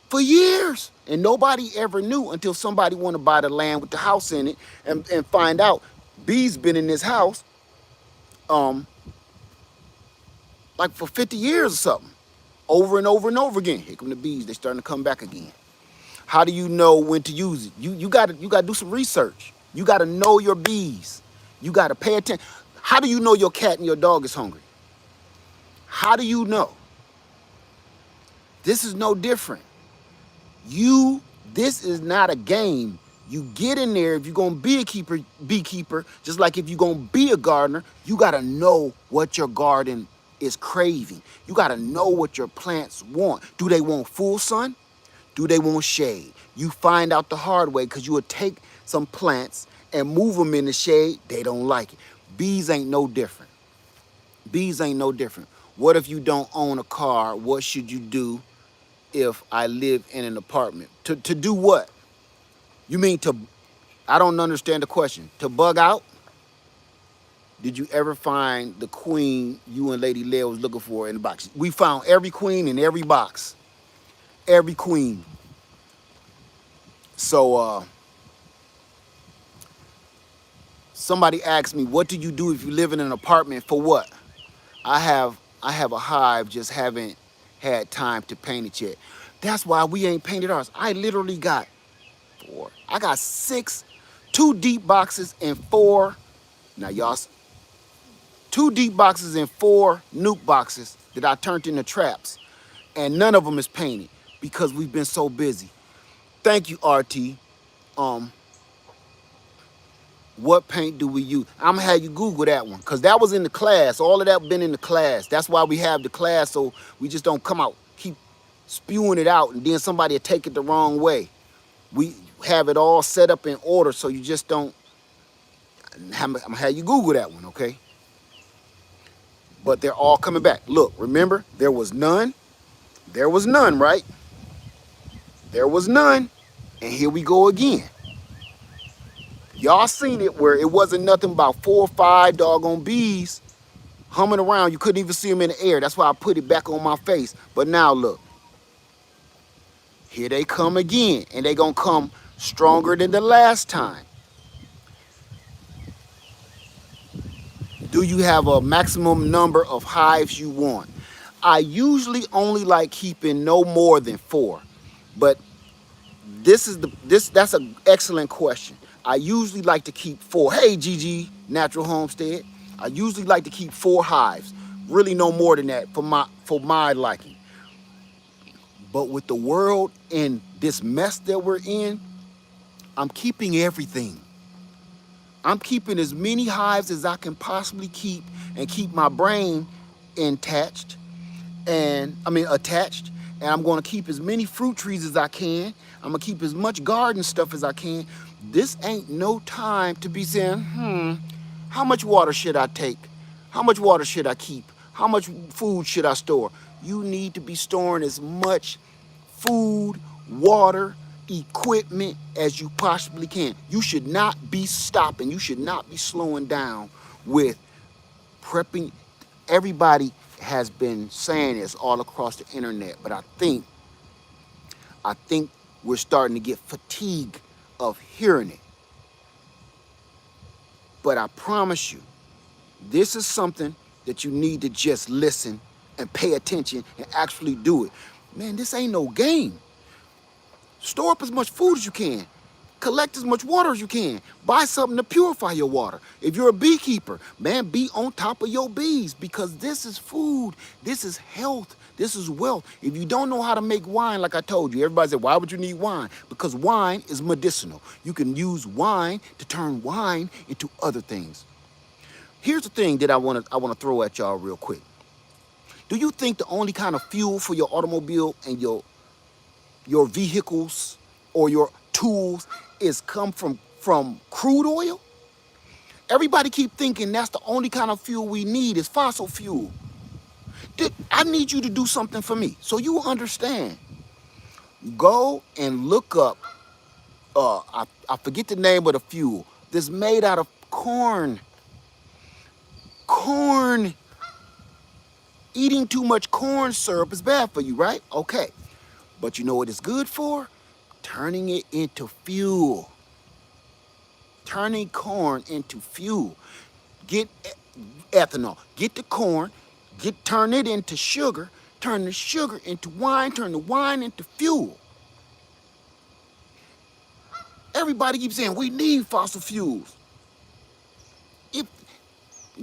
for years. And nobody ever knew until somebody want to buy the land with the house in it and find out bees been in this house like for 50 years or something. Over and over and over again. Here come the bees. They're starting to come back again. How do you know when to use it? You gotta do some research. You gotta know your bees. You gotta pay attention. How do you know your cat and your dog is hungry? How do you know? This is no different. This is not a game. You get in there. If you're gonna be a beekeeper, just like if you're gonna be a gardener, you gotta know what your garden is craving. You gotta know what your plants want. Do they want full sun? Do they want shade? You find out the hard way, because you would take some plants and move them in the shade. They don't like it. Bees ain't no different. Bees ain't no different. What if you don't own a car? What should you do if I live in an apartment? To do what? You mean I don't understand the question. To bug out? Did you ever find the queen you and Lady Leia was looking for in the box? We found every queen in every box. Every queen. So somebody asked me, what do you do if you live in an apartment? For what? I have a hive, just haven't had time to paint it yet. That's why we ain't painted ours. I literally got 2 deep boxes and 4. Now y'all, 2 deep boxes and 4 nuke boxes that I turned into traps. And none of them is painted because we've been so busy. Thank you, RT. What paint do we use? I'm gonna have you Google that one, because that was in the class. All of that been in the class. That's why we have the class, so we just don't come out, keep spewing it out, and then somebody will take it the wrong way. We have it all set up in order, so you just don't. I'm gonna have you Google that one, okay? But they're all coming back. Look, remember, there was none. There was none, right? There was none. And here we go again. Y'all seen it where it wasn't nothing about 4 or 5 doggone bees humming around. You couldn't even see them in the air. That's why I put it back on my face. But now look. Here they come again, and they gonna come stronger than the last time. Do you have a maximum number of hives you want? I usually only like keeping no more than 4, but that's an excellent question. I usually like to keep 4. Hey, Gigi, Natural Homestead. I usually like to keep 4 hives. Really, no more than that for my liking. But with the world and this mess that we're in, I'm keeping everything. I'm keeping as many hives as I can possibly keep and keep my brain attached. And I'm going to keep as many fruit trees as I can. I'm going to keep as much garden stuff as I can. This ain't no time to be saying, how much water should I take? How much water should I keep? How much food should I store? You need to be storing as much food, water, equipment as you possibly can. You should not be stopping. You should not be slowing down with prepping. Everybody has been saying this all across the internet, but I think we're starting to get fatigue of hearing it. But I promise you, this is something that you need to just listen and pay attention and actually do it. Man, this ain't no game. Store up as much food as you can. Collect as much water as you can. Buy something to purify your water. If you're a beekeeper, man, be on top of your bees, because this is food. This is health. This is wealth. If you don't know how to make wine, like I told you, everybody said, why would you need wine? Because wine is medicinal. You can use wine to turn wine into other things. Here's the thing that I want to throw at y'all real quick. Do you think the only kind of fuel for your automobile and your vehicles or your tools is come from crude oil? Everybody keep thinking that's the only kind of fuel we need is fossil fuel. I need you to do something for me so you understand. Go and look up, I forget the name of the fuel that's made out of corn. Corn. Eating too much corn syrup is bad for you, right? Okay. But you know what it's good for? Turning it into fuel. Turning corn into fuel. Get ethanol. Get the corn. Turn it into sugar. Turn the sugar into wine. Turn the wine into fuel. Everybody keeps saying we need fossil fuels.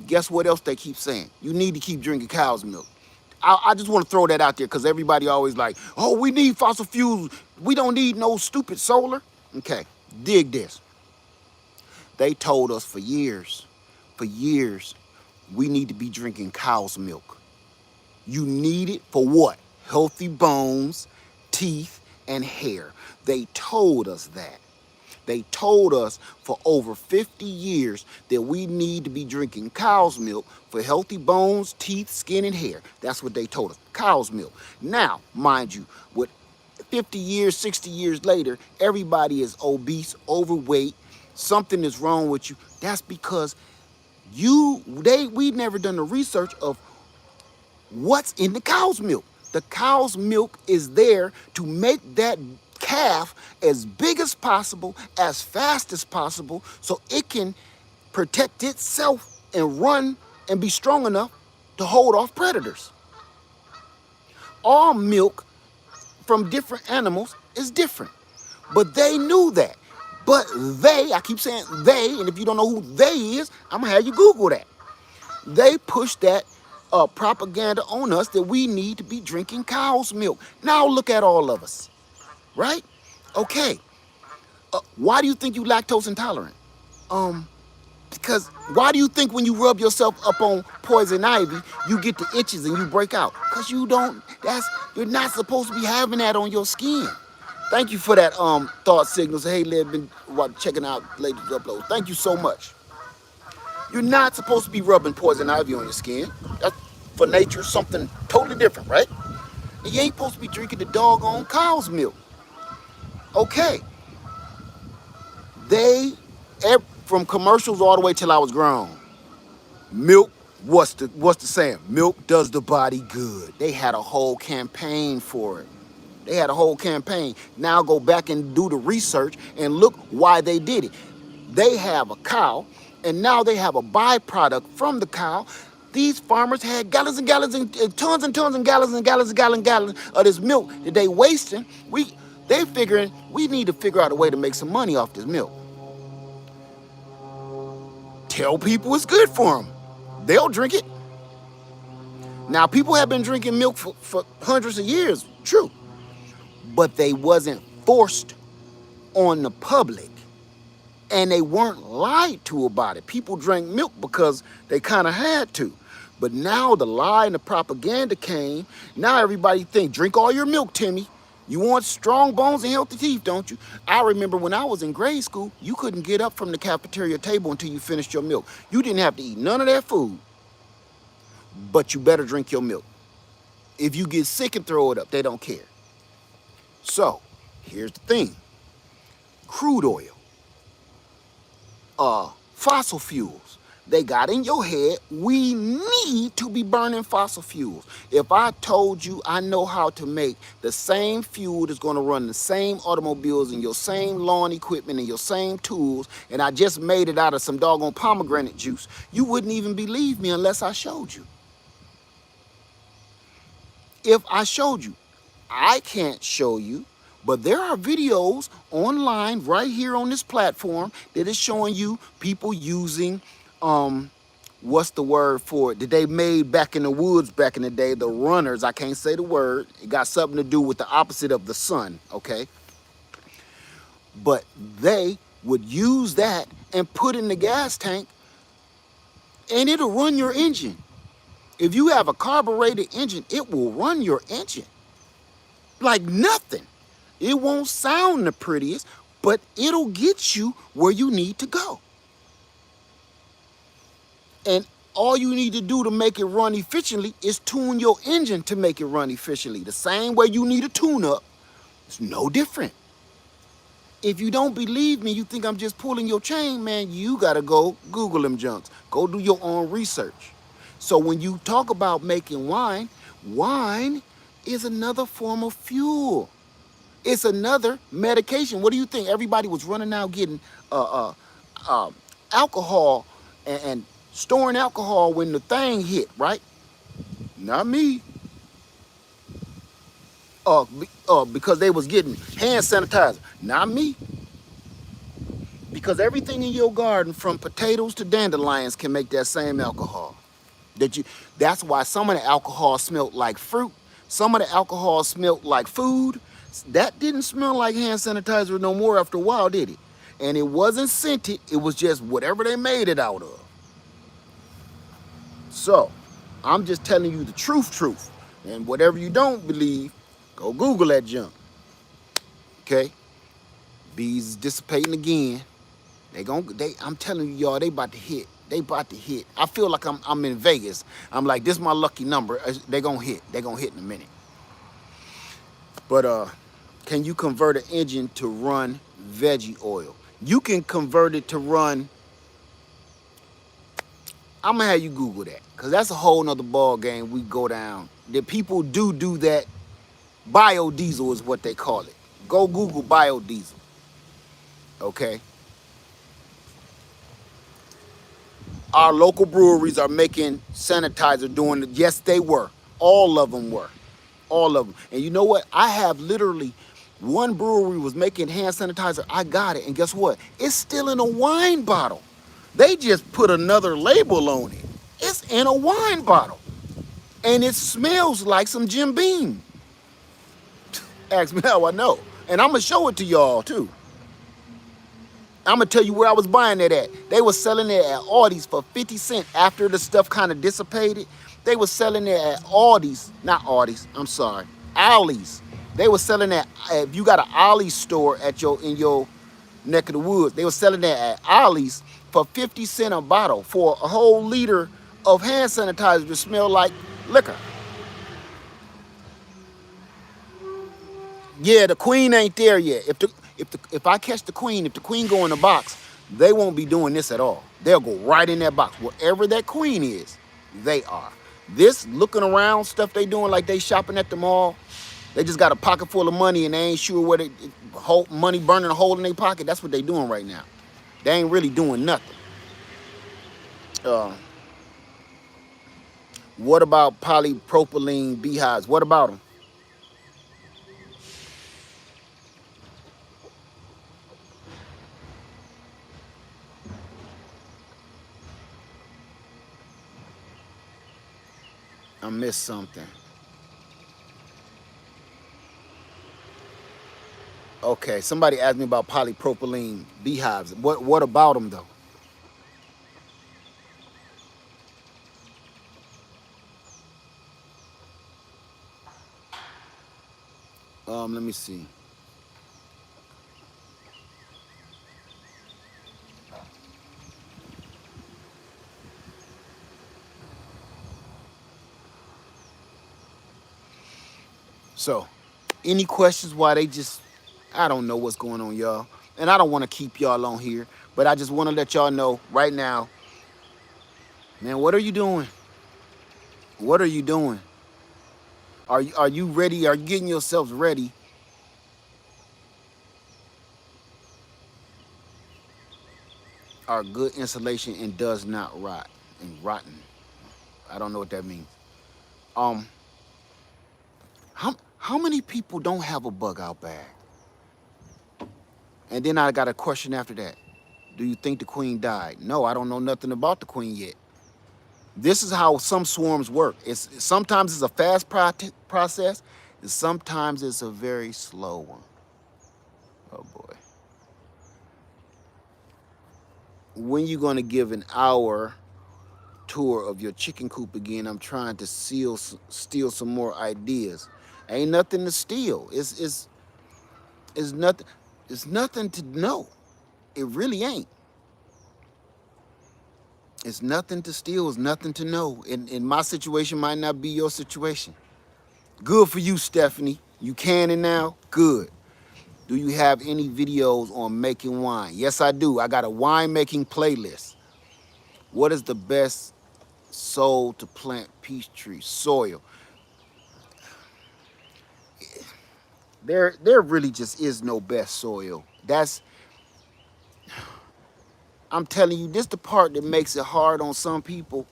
Guess what else they keep saying? You need to keep drinking cow's milk. I just want to throw that out there because everybody always like, oh, we need fossil fuels. We don't need no stupid solar. Okay, dig this. They told us for years, we need to be drinking cow's milk. You need it for what? Healthy bones, teeth, and hair. They told us that. They told us for over 50 years that we need to be drinking cow's milk for healthy bones, teeth, skin, and hair. That's what they told us, cow's milk. Now, mind you, with 50 years, 60 years later, everybody is obese, overweight, something is wrong with you. That's because we never done the research of what's in the cow's milk. The cow's milk is there to make that calf as big as possible, as fast as possible, so it can protect itself and run and be strong enough to hold off predators. All milk from different animals is different, but they knew that. But I keep saying they, and if you don't know who they is, I'm gonna have you Google that. They pushed that propaganda on us that we need to be drinking cow's milk. Now look at all of us. Right? Okay. Why do you think you lactose intolerant? Because why do you think when you rub yourself up on poison ivy, you get the itches and you break out? Because you're not supposed to be having that on your skin. Thank you for that thought signals. Hey, Liv, been checking out latest uploads. Thank you so much. You're not supposed to be rubbing poison ivy on your skin. That's for nature something totally different, right? And you ain't supposed to be drinking the doggone cow's milk. Okay. From commercials all the way till I was grown, milk, what's the saying? Milk does the body good. They had a whole campaign for it. They had a whole campaign. Now go back and do the research and look why they did it. They have a cow, and now they have a byproduct from the cow. These farmers had gallons and gallons and tons and tons and gallons and gallons and gallons of this milk that they wasting. They figuring we need to figure out a way to make some money off this milk. Tell people it's good for them. They'll drink it. Now, people have been drinking milk for hundreds of years, true. But they wasn't forced on the public. And they weren't lied to about it. People drank milk because they kind of had to. But now the lie and the propaganda came. Now everybody think, drink all your milk, Timmy. You want strong bones and healthy teeth, don't you? I remember when I was in grade school, you couldn't get up from the cafeteria table until you finished your milk. You didn't have to eat none of that food, but you better drink your milk. If you get sick and throw it up, they don't care. So, here's the thing. Crude oil, fossil fuels. They got in your head, we need to be burning fossil fuels. If I told you I know how to make the same fuel that's gonna run the same automobiles and your same lawn equipment and your same tools, and I just made it out of some doggone pomegranate juice, you wouldn't even believe me unless I showed you. If I showed you, I can't show you, but there are videos online right here on this platform that is showing you people using what's the word for it that they made back in the woods back in the day, the runners. I can't say the word. It got something to do with the opposite of the sun, okay? But they would use that and put in the gas tank and it'll run your engine. If you have a carbureted engine, it will run your engine like nothing. It won't sound the prettiest, but it'll get you where you need to go. And all you need to do to make it run efficiently is tune your engine to make it run efficiently. The same way you need a tune-up, it's no different. If you don't believe me, you think I'm just pulling your chain, man, you gotta go Google them junks. Go do your own research. So when you talk about making wine, wine is another form of fuel. It's another medication. What do you think? Everybody was running out getting alcohol and storing alcohol when the thing hit, right? Not me. Because they was getting hand sanitizer. Not me. Because everything in your garden, from potatoes to dandelions, can make that same alcohol. That's why some of the alcohol smelled like fruit. Some of the alcohol smelled like food. That didn't smell like hand sanitizer no more after a while, did it? And it wasn't scented. It was just whatever they made it out of. So, I'm just telling you the truth. And whatever you don't believe, go Google that junk. Okay? Bees is dissipating again. I'm telling you, y'all, they about to hit. I feel like I'm in Vegas. I'm like, this is my lucky number. They gonna hit. They gonna hit in a minute. But can you convert an engine to run veggie oil? You can convert it to run. I'm gonna have you Google that, because that's a whole nother ball game we go down. The people do that. Biodiesel is what they call it. Go Google biodiesel. Okay? Our local breweries are making sanitizer doing it. Yes, they were. All of them were. All of them. And you know what? I have literally, one brewery was making hand sanitizer. I got it. And guess what? It's still in a wine bottle. They just put another label on it. It's in a wine bottle. And it smells like some Jim Beam. Ask me how I know. And I'm going to show it to y'all too. I'm going to tell you where I was buying it at. They were selling it at Aldi's for 50 cents after the stuff kind of dissipated. They were selling it at Aldi's, not Aldi's, I'm sorry, Ollie's. They were selling that, if you got an Ollie's store in your neck of the woods, they were selling that at Ollie's for 50 cents a bottle for a whole liter of hand sanitizer to smell like liquor. Yeah, the queen ain't there yet. If I catch the queen, if the queen go in the box, they won't be doing this at all. They'll go right in that box. Wherever that queen is, they are. This looking around stuff they doing like they shopping at the mall, They just got a pocket full of money and they ain't sure what money burning a hole in their pocket. That's what they doing right now. They ain't really doing nothing. Uh, what about polypropylene beehives? What about them? I missed something. Okay, somebody asked me about polypropylene beehives. What about them though? Let me see. So, any questions why they just, I don't know what's going on, y'all. And I don't want to keep y'all on here, but I just want to let y'all know right now, man, what are you doing? What are you doing? Are you ready? Are you getting yourselves ready? Are good insulation and does not rot and rotten. I don't know what that means. Um, how many people don't have a bug out bag? And then I got a question after that. Do you think the queen died? No, I don't know nothing about the queen yet. This is how some swarms work. Sometimes it's a fast process, and sometimes it's a very slow one. Oh boy. When you gonna give an hour tour of your chicken coop again? I'm trying to steal some more ideas. Ain't nothing to steal. It's nothing. It's nothing to know. It really ain't. It's nothing to steal. It's nothing to know. And my situation might not be your situation. Good for you, Stephanie. You canning now? Good. Do you have any videos on making wine? Yes, I do. I got a wine making playlist. What is the best soil to plant peach trees? Soil. There really just is no best soil. I'm telling you, this the part that makes it hard on some people,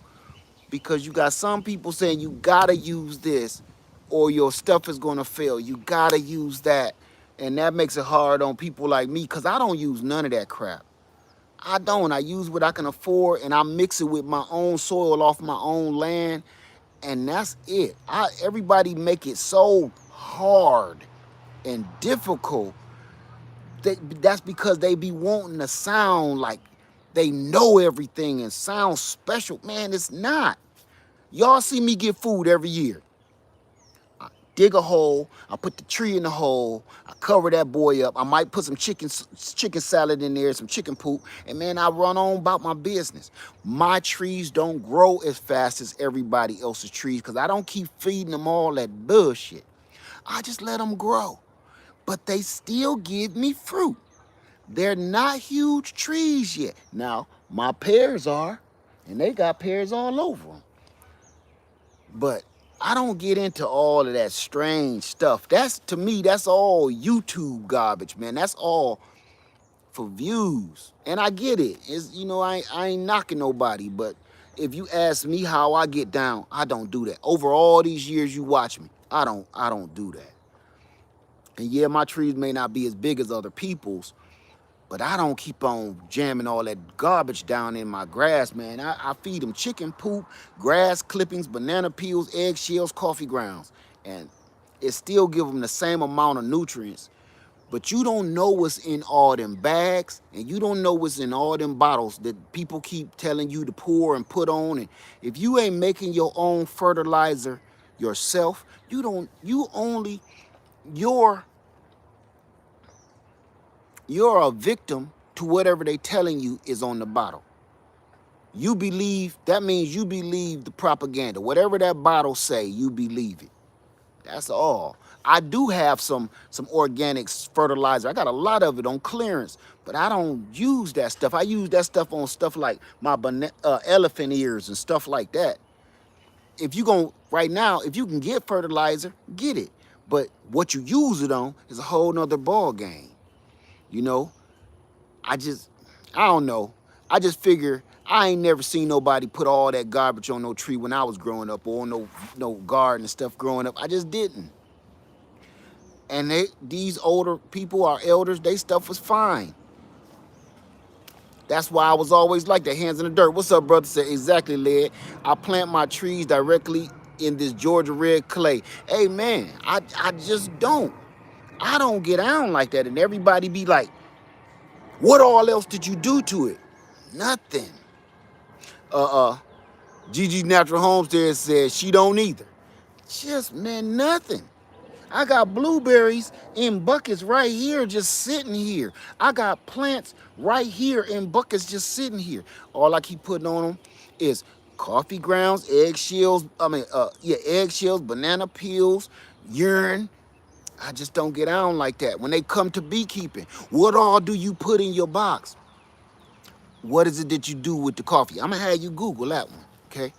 because you got some people saying you gotta use this or your stuff is gonna fail. You gotta use that. And that makes it hard on people like me, because I don't use none of that crap. I don't. I use what I can afford, and I mix it with my own soil off my own land, and that's it. Everybody make it so hard and difficult. That's because they be wanting to sound like they know everything and sound special. Man, it's not. Y'all see me get food every year. I dig a hole, I put the tree in the hole, I cover that boy up. I might put some chicken salad in there, some chicken poop, and man, I run on about my business. My trees don't grow as fast as everybody else's trees because I don't keep feeding them all that bullshit. I just let them grow. But they still give me fruit. They're not huge trees yet. Now, my pears are, and they got pears all over them. But I don't get into all of that strange stuff. To me, that's all YouTube garbage, man. That's all for views. And I get it. I ain't knocking nobody, but if you ask me how I get down, I don't do that. Over all these years you watch me, I don't do that. And yeah, my trees may not be as big as other people's, but I don't keep on jamming all that garbage down in my grass, man. I feed them chicken poop, grass clippings, banana peels, eggshells, coffee grounds. And it still give them the same amount of nutrients. But you don't know what's in all them bags, and you don't know what's in all them bottles that people keep telling you to pour and put on. And if you ain't making your own fertilizer yourself, you're you're a victim to whatever they telling you is on the bottle. That means you believe the propaganda. Whatever that bottle say, you believe it. That's all. I do have some organic fertilizer. I got a lot of it on clearance, but I don't use that stuff. I use that stuff on stuff like my elephant ears and stuff like that. Right now, if you can get fertilizer, get it. But what you use it on is a whole nother ball game. You know, I just, I don't know. I just figure I ain't never seen nobody put all that garbage on no tree when I was growing up, or no garden and stuff growing up. I just didn't. And these older people, our elders, they stuff was fine. That's why I was always like that, hands in the dirt. What's up, brother? Say exactly, Led. I plant my trees directly in this Georgia red clay. Hey man, I just don't. I don't get down like that. And everybody be like, what all else did you do to it? Nothing. Gigi Natural Homestead says she don't either. Just, man, nothing. I got blueberries in buckets right here just sitting here. I got plants right here in buckets just sitting here. All I keep putting on them is coffee grounds, eggshells, eggshells, banana peels, urine. I just don't get on like that. When they come to beekeeping, what all do you put in your box? What is it that you do with the coffee? I'm gonna have you Google that one, okay?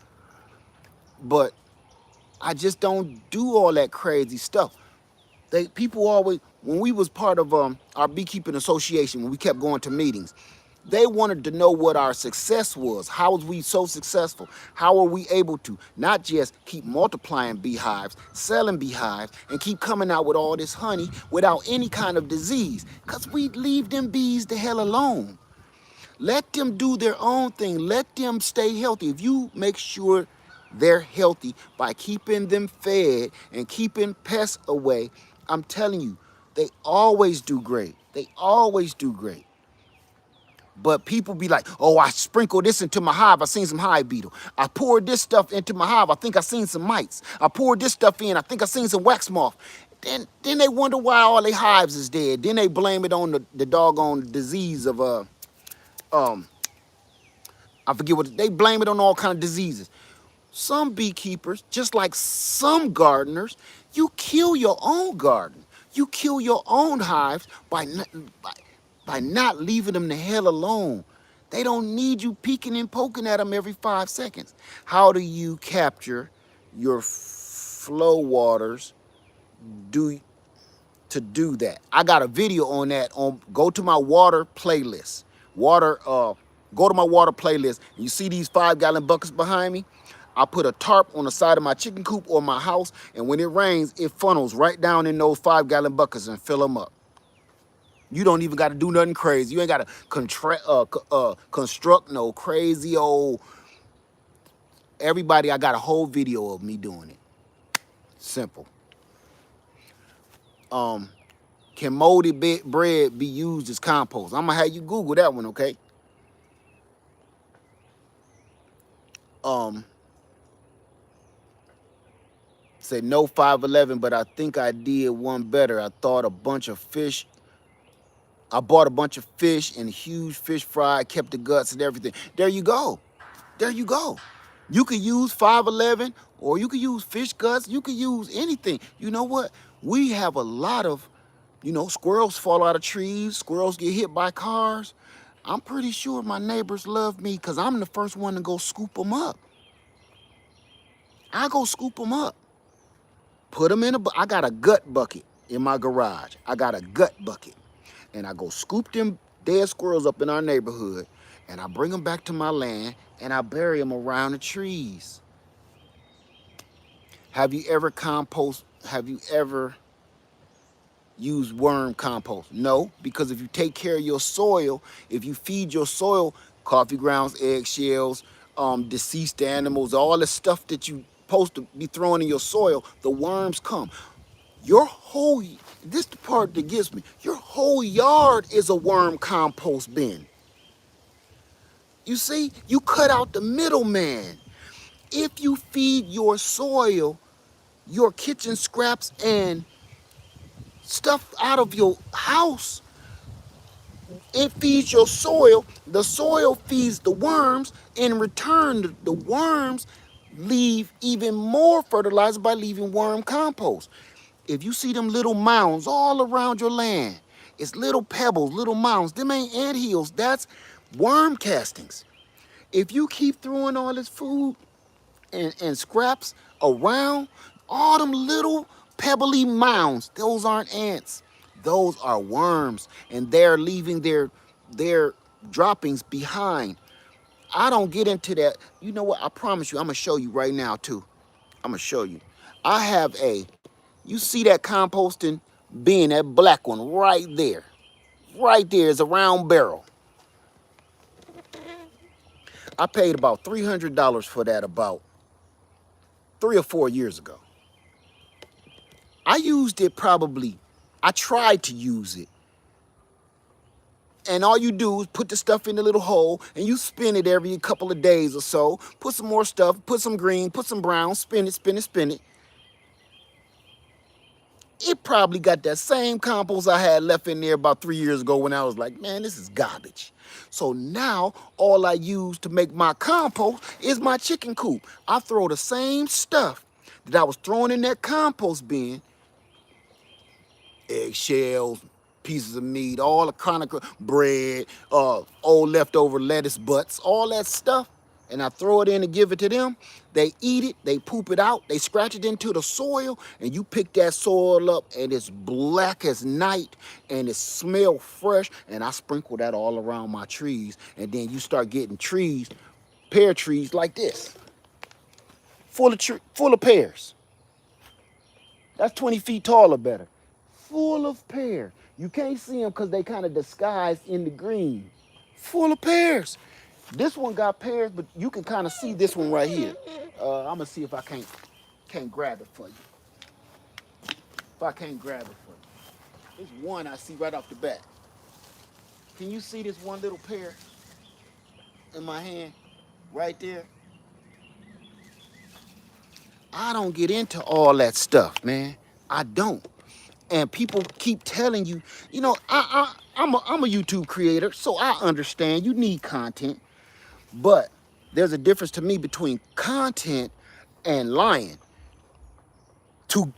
But I just don't do all that crazy stuff. People always, when we was part of our beekeeping association, when we kept going to meetings, they wanted to know what our success was. How was we so successful? How are we able to not just keep multiplying beehives, selling beehives, and keep coming out with all this honey without any kind of disease? Because we leave them bees the hell alone. Let them do their own thing. Let them stay healthy. If you make sure they're healthy by keeping them fed and keeping pests away, I'm telling you, they always do great. They always do great. But people be like, oh, I sprinkled this into my hive. I seen some hive beetle. I poured this stuff into my hive. I think I seen some mites. I poured this stuff in. I think I seen some wax moth. Then they wonder why all their hives is dead. Then they blame it on the doggone disease of I forget what they blame it on, all kind of diseases. Some beekeepers, just like some gardeners, you kill your own garden. You kill your own hives by not leaving them the hell alone. They don't need you peeking and poking at them every 5 seconds. How do you capture your flow waters to do that? I got a video on that. Go to my water playlist. Go to my water playlist. And you see these 5-gallon buckets behind me? I put a tarp on the side of my chicken coop or my house, and when it rains, it funnels right down in those 5-gallon buckets and fill them up. You don't even got to do nothing crazy. You ain't got to construct no crazy old. Everybody, I got a whole video of me doing it. Simple. Can moldy bread be used as compost? I'm gonna have you Google that one, okay? Said no 511, but I think I did one better. I bought a bunch of fish and huge fish fry, kept the guts and everything. There you go. There you go. You could use 511, or you could use fish guts. You could use anything. You know what? We have a lot of, squirrels fall out of trees. Squirrels get hit by cars. I'm pretty sure my neighbors love me because I'm the first one to go scoop them up. I go scoop them up. Put them in I got a gut bucket in my garage. I got a gut bucket. And I go scoop them dead squirrels up in our neighborhood, and I bring them back to my land, and I bury them around the trees. Have you ever used worm compost? No, because if you take care of your soil, if you feed your soil coffee grounds, eggshells, deceased animals, all the stuff that you supposed to be throwing in your soil, the worms come. This is the part that gets me. Your whole yard is a worm compost bin. You see, you cut out the middleman. If you feed your soil, your kitchen scraps and stuff out of your house, it feeds your soil. The soil feeds the worms. In return, the worms leave even more fertilizer by leaving worm compost. If you see them little mounds all around your land, it's little pebbles, little mounds. Them ain't anthills. That's worm castings. If you keep throwing all this food and scraps around, all them little pebbly mounds, those aren't ants. Those are worms, and they're leaving their droppings behind. I don't get into that. You know what? I promise you, I'm gonna show you right now too. I'm gonna show you. I have you see that composting bin, that black one right there. Right there is a round barrel. I paid about $300 for that about 3 or 4 years ago. I used it I tried to use it. And all you do is put the stuff in the little hole and you spin it every couple of days or so. Put some more stuff, put some green, put some brown, spin it, spin it, spin it. It probably got that same compost I had left in there about 3 years ago when I was like, man, this is garbage. So now all I use to make my compost is my chicken coop. I throw the same stuff that I was throwing in that compost bin, eggshells, pieces of meat, all the chronic bread, old leftover lettuce butts, all that stuff, and I throw it in and give it to them. They eat it, they poop it out, they scratch it into the soil, and you pick that soil up, and it's black as night, and it smells fresh, and I sprinkle that all around my trees, and then you start getting trees, pear trees like this, full of pears. That's 20 feet tall or better. Full of pears. You can't see them because they kind of disguised in the green. Full of pears. This one got pears, but you can kind of see this one right here. I'm gonna see if I can't grab it for you. If I can't grab it for you. There's one I see right off the bat. Can you see this one little pear in my hand? Right there. I don't get into all that stuff, man. I don't. And people keep telling you, you know, I'm a YouTube creator, so I understand you need content. But there's a difference to me between content and lying to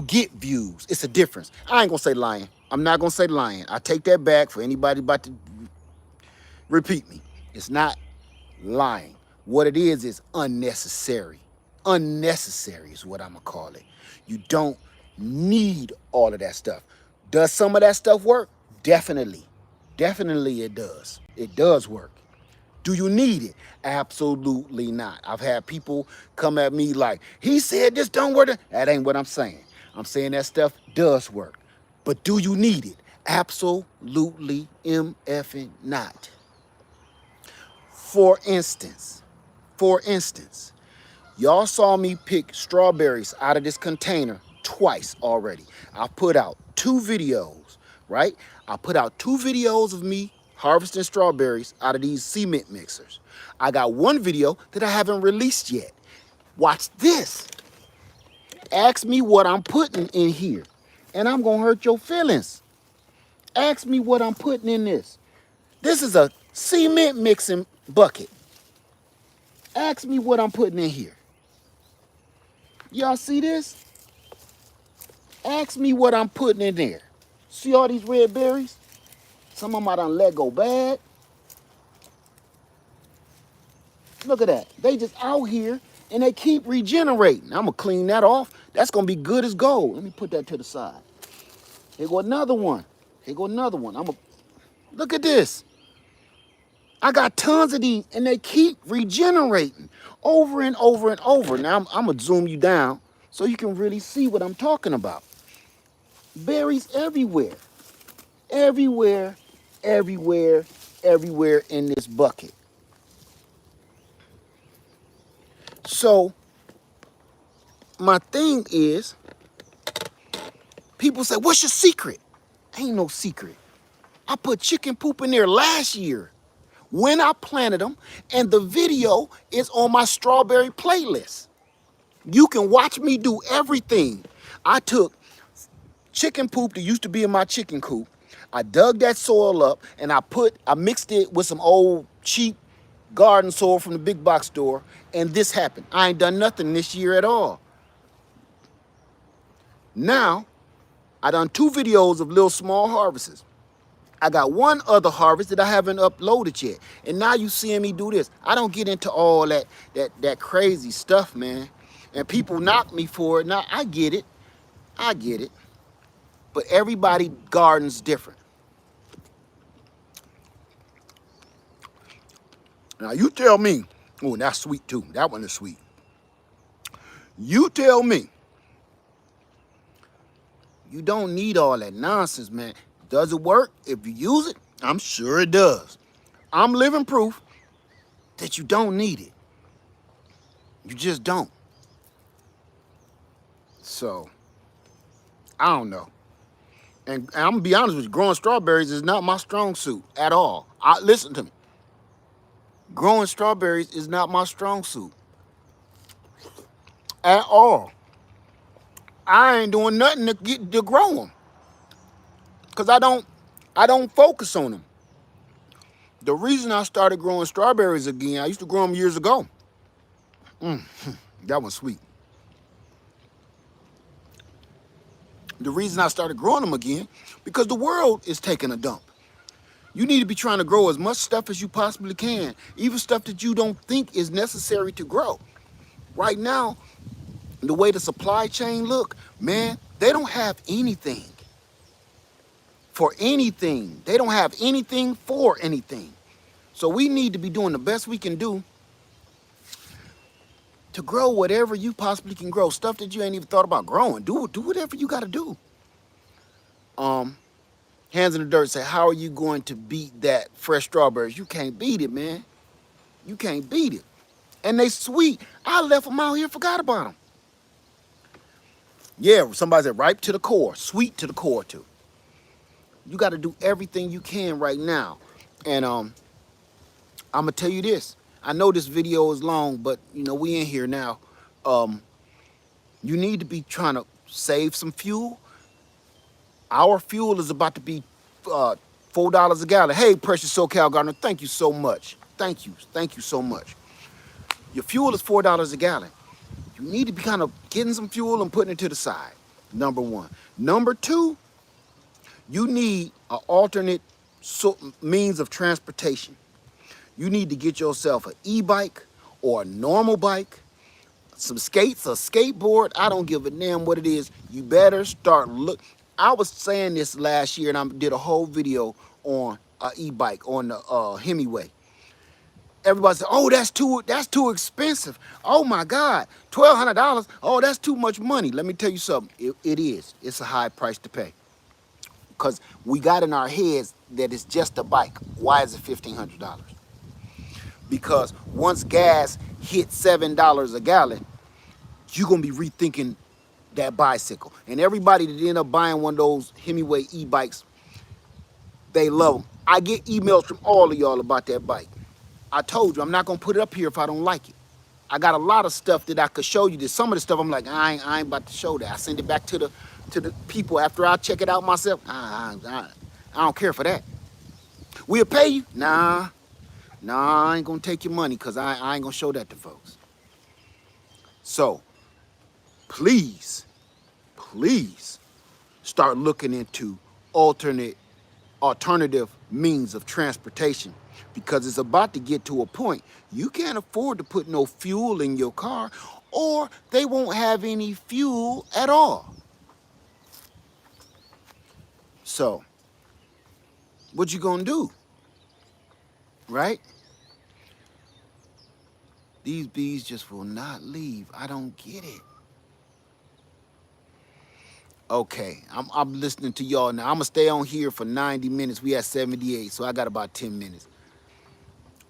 get views. It's a difference. I ain't gonna say lying. I'm not gonna say lying. I take that back for anybody about to repeat me. It's not lying. What it is unnecessary. Unnecessary is what I'm gonna call it. You don't need all of that stuff. Does some of that stuff work? Definitely. Definitely it does. It does work. Do you need it? Absolutely not. I've had people come at me like, he said this don't work. That ain't what I'm saying. I'm saying that stuff does work. But do you need it? Absolutely MFing not. For instance, y'all saw me pick strawberries out of this container twice already. I put out 2 videos, right? I put out 2 videos of me harvesting strawberries out of these cement mixers. I got 1 video that I haven't released yet. Watch this. Ask me what I'm putting in here, and I'm gonna hurt your feelings. Ask me what I'm putting in this. This is a cement mixing bucket. Ask me what I'm putting in here. Y'all see this? Ask me what I'm putting in there. See all these red berries? Some of them I done let go bad. Look at that. They just out here and they keep regenerating. I'm gonna clean that off. That's gonna be good as gold. Let me put that to the side. Here go another one. Here go another one. Look at this. I got tons of these and they keep regenerating over and over and over. Now I'm gonna zoom you down so you can really see what I'm talking about. Berries everywhere. Everywhere, everywhere, everywhere in this bucket. So my thing is, people say, what's your secret? Ain't no secret. I put chicken poop in there last year when I planted them, and the video is on my strawberry playlist. You can watch me do everything. I took chicken poop that used to be in my chicken coop. I dug that soil up and I mixed it with some old cheap garden soil from the big box store, and this happened. I ain't done nothing this year at all. Now, I done 2 videos of little small harvests. I got 1 other harvest that I haven't uploaded yet. And now you seeing me do this. I don't get into all that crazy stuff, man. And people knock me for it. Now, I get it. I get it. But everybody garden's different. Now you tell me, oh, that's sweet too. That one is sweet. You tell me, you don't need all that nonsense, man. Does it work? If you use it, I'm sure it does. I'm living proof that you don't need it. You just don't. So, I don't know. And I'm gonna be honest with you, growing strawberries is not my strong suit at all. Listen to me. Growing strawberries is not my strong suit at all. I ain't doing nothing to grow them because I don't focus on them. The reason I started growing strawberries again, I used to grow them years ago. That one's sweet. The reason I started growing them again, because the world is taking a dump. You need to be trying to grow as much stuff as you possibly can, even stuff that you don't think is necessary to grow. Right now, the way the supply chain look, man, they don't have anything for anything. They don't have anything for anything. So we need to be doing the best we can do to grow whatever you possibly can grow. Stuff that you ain't even thought about growing. Do whatever you got to do. Hands in the dirt say, how are you going to beat that fresh strawberries? You can't beat it, man. You can't beat it. And they sweet. I left them out here, forgot about them. Yeah, somebody said ripe to the core, sweet to the core too. You got to do everything you can right now. And I'm gonna tell you this. I know this video is long, but you know we in here now. You need to be trying to save some fuel. Our fuel is about to be $4 a gallon. Hey, precious SoCal Gardener, thank you so much. Thank you so much. Your fuel is $4 a gallon. You need to be kind of getting some fuel and putting it to the side. Number one. Number two, you need an alternate means of transportation. You need to get yourself an e-bike or a normal bike, some skates, a skateboard. I don't give a damn what it is. You better start I was saying this last year, and I did a whole video on an e-bike on the Hemingway. Everybody said, "Oh, that's too expensive. Oh my God, $1,200. Oh, that's too much money." Let me tell you something. It is. It's a high price to pay because we got in our heads that it's just a bike. Why is it $1,500? Because once gas hits $7 a gallon, you're gonna be rethinking that bicycle. And everybody that end up buying one of those Hemingway e-bikes, they love them. I get emails from all of y'all about that bike. I told you, I'm not gonna put it up here if I don't like it. I got a lot of stuff that I could show you. Some of the stuff I'm like, I ain't about to show that. I send it back to the people after I check it out myself. I don't care for that. We'll pay you? Nah, I ain't gonna take your money because I ain't gonna show that to folks. So, please start looking into alternative means of transportation, because it's about to get to a point you can't afford to put no fuel in your car, or they won't have any fuel at all. So, what you gonna do, right? These bees just will not leave. I don't get it. Okay, I'm listening to y'all now. I'm gonna stay on here for 90 minutes. We at 78, so I got about 10 minutes.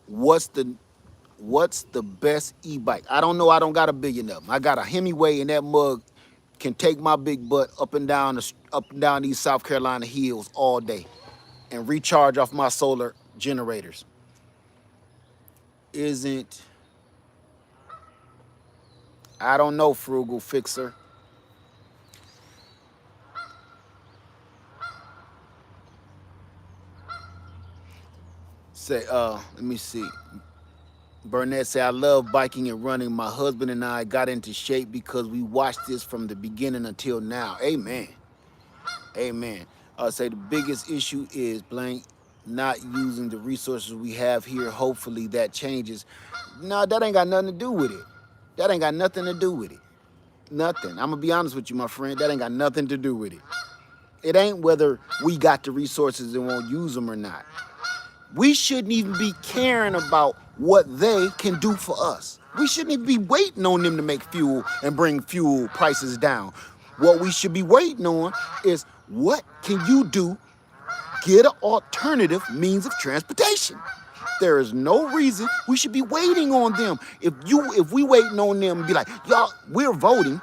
What's the best e-bike? I don't know. I don't got a billion of them. I got a Hemingway, and that mug can take my big butt up and down these South Carolina hills all day and recharge off my solar generators. I don't know, Frugal Fixer. Say, let me see. Burnett say, I love biking and running. My husband and I got into shape because we watched this from the beginning until now. Amen. Amen. Say the biggest issue is blank not using the resources we have here. Hopefully that changes. No, that ain't got nothing to do with it. That ain't got nothing to do with it. Nothing. I'm gonna be honest with you, my friend. That ain't got nothing to do with it. It ain't whether we got the resources and won't use them or not. We shouldn't even be caring about what they can do for us. We shouldn't even be waiting on them to make fuel and bring fuel prices down. What we should be waiting on is, what can you do? Get an alternative means of transportation. There is no reason we should be waiting on them. If we waiting on them and be like, y'all, we're voting,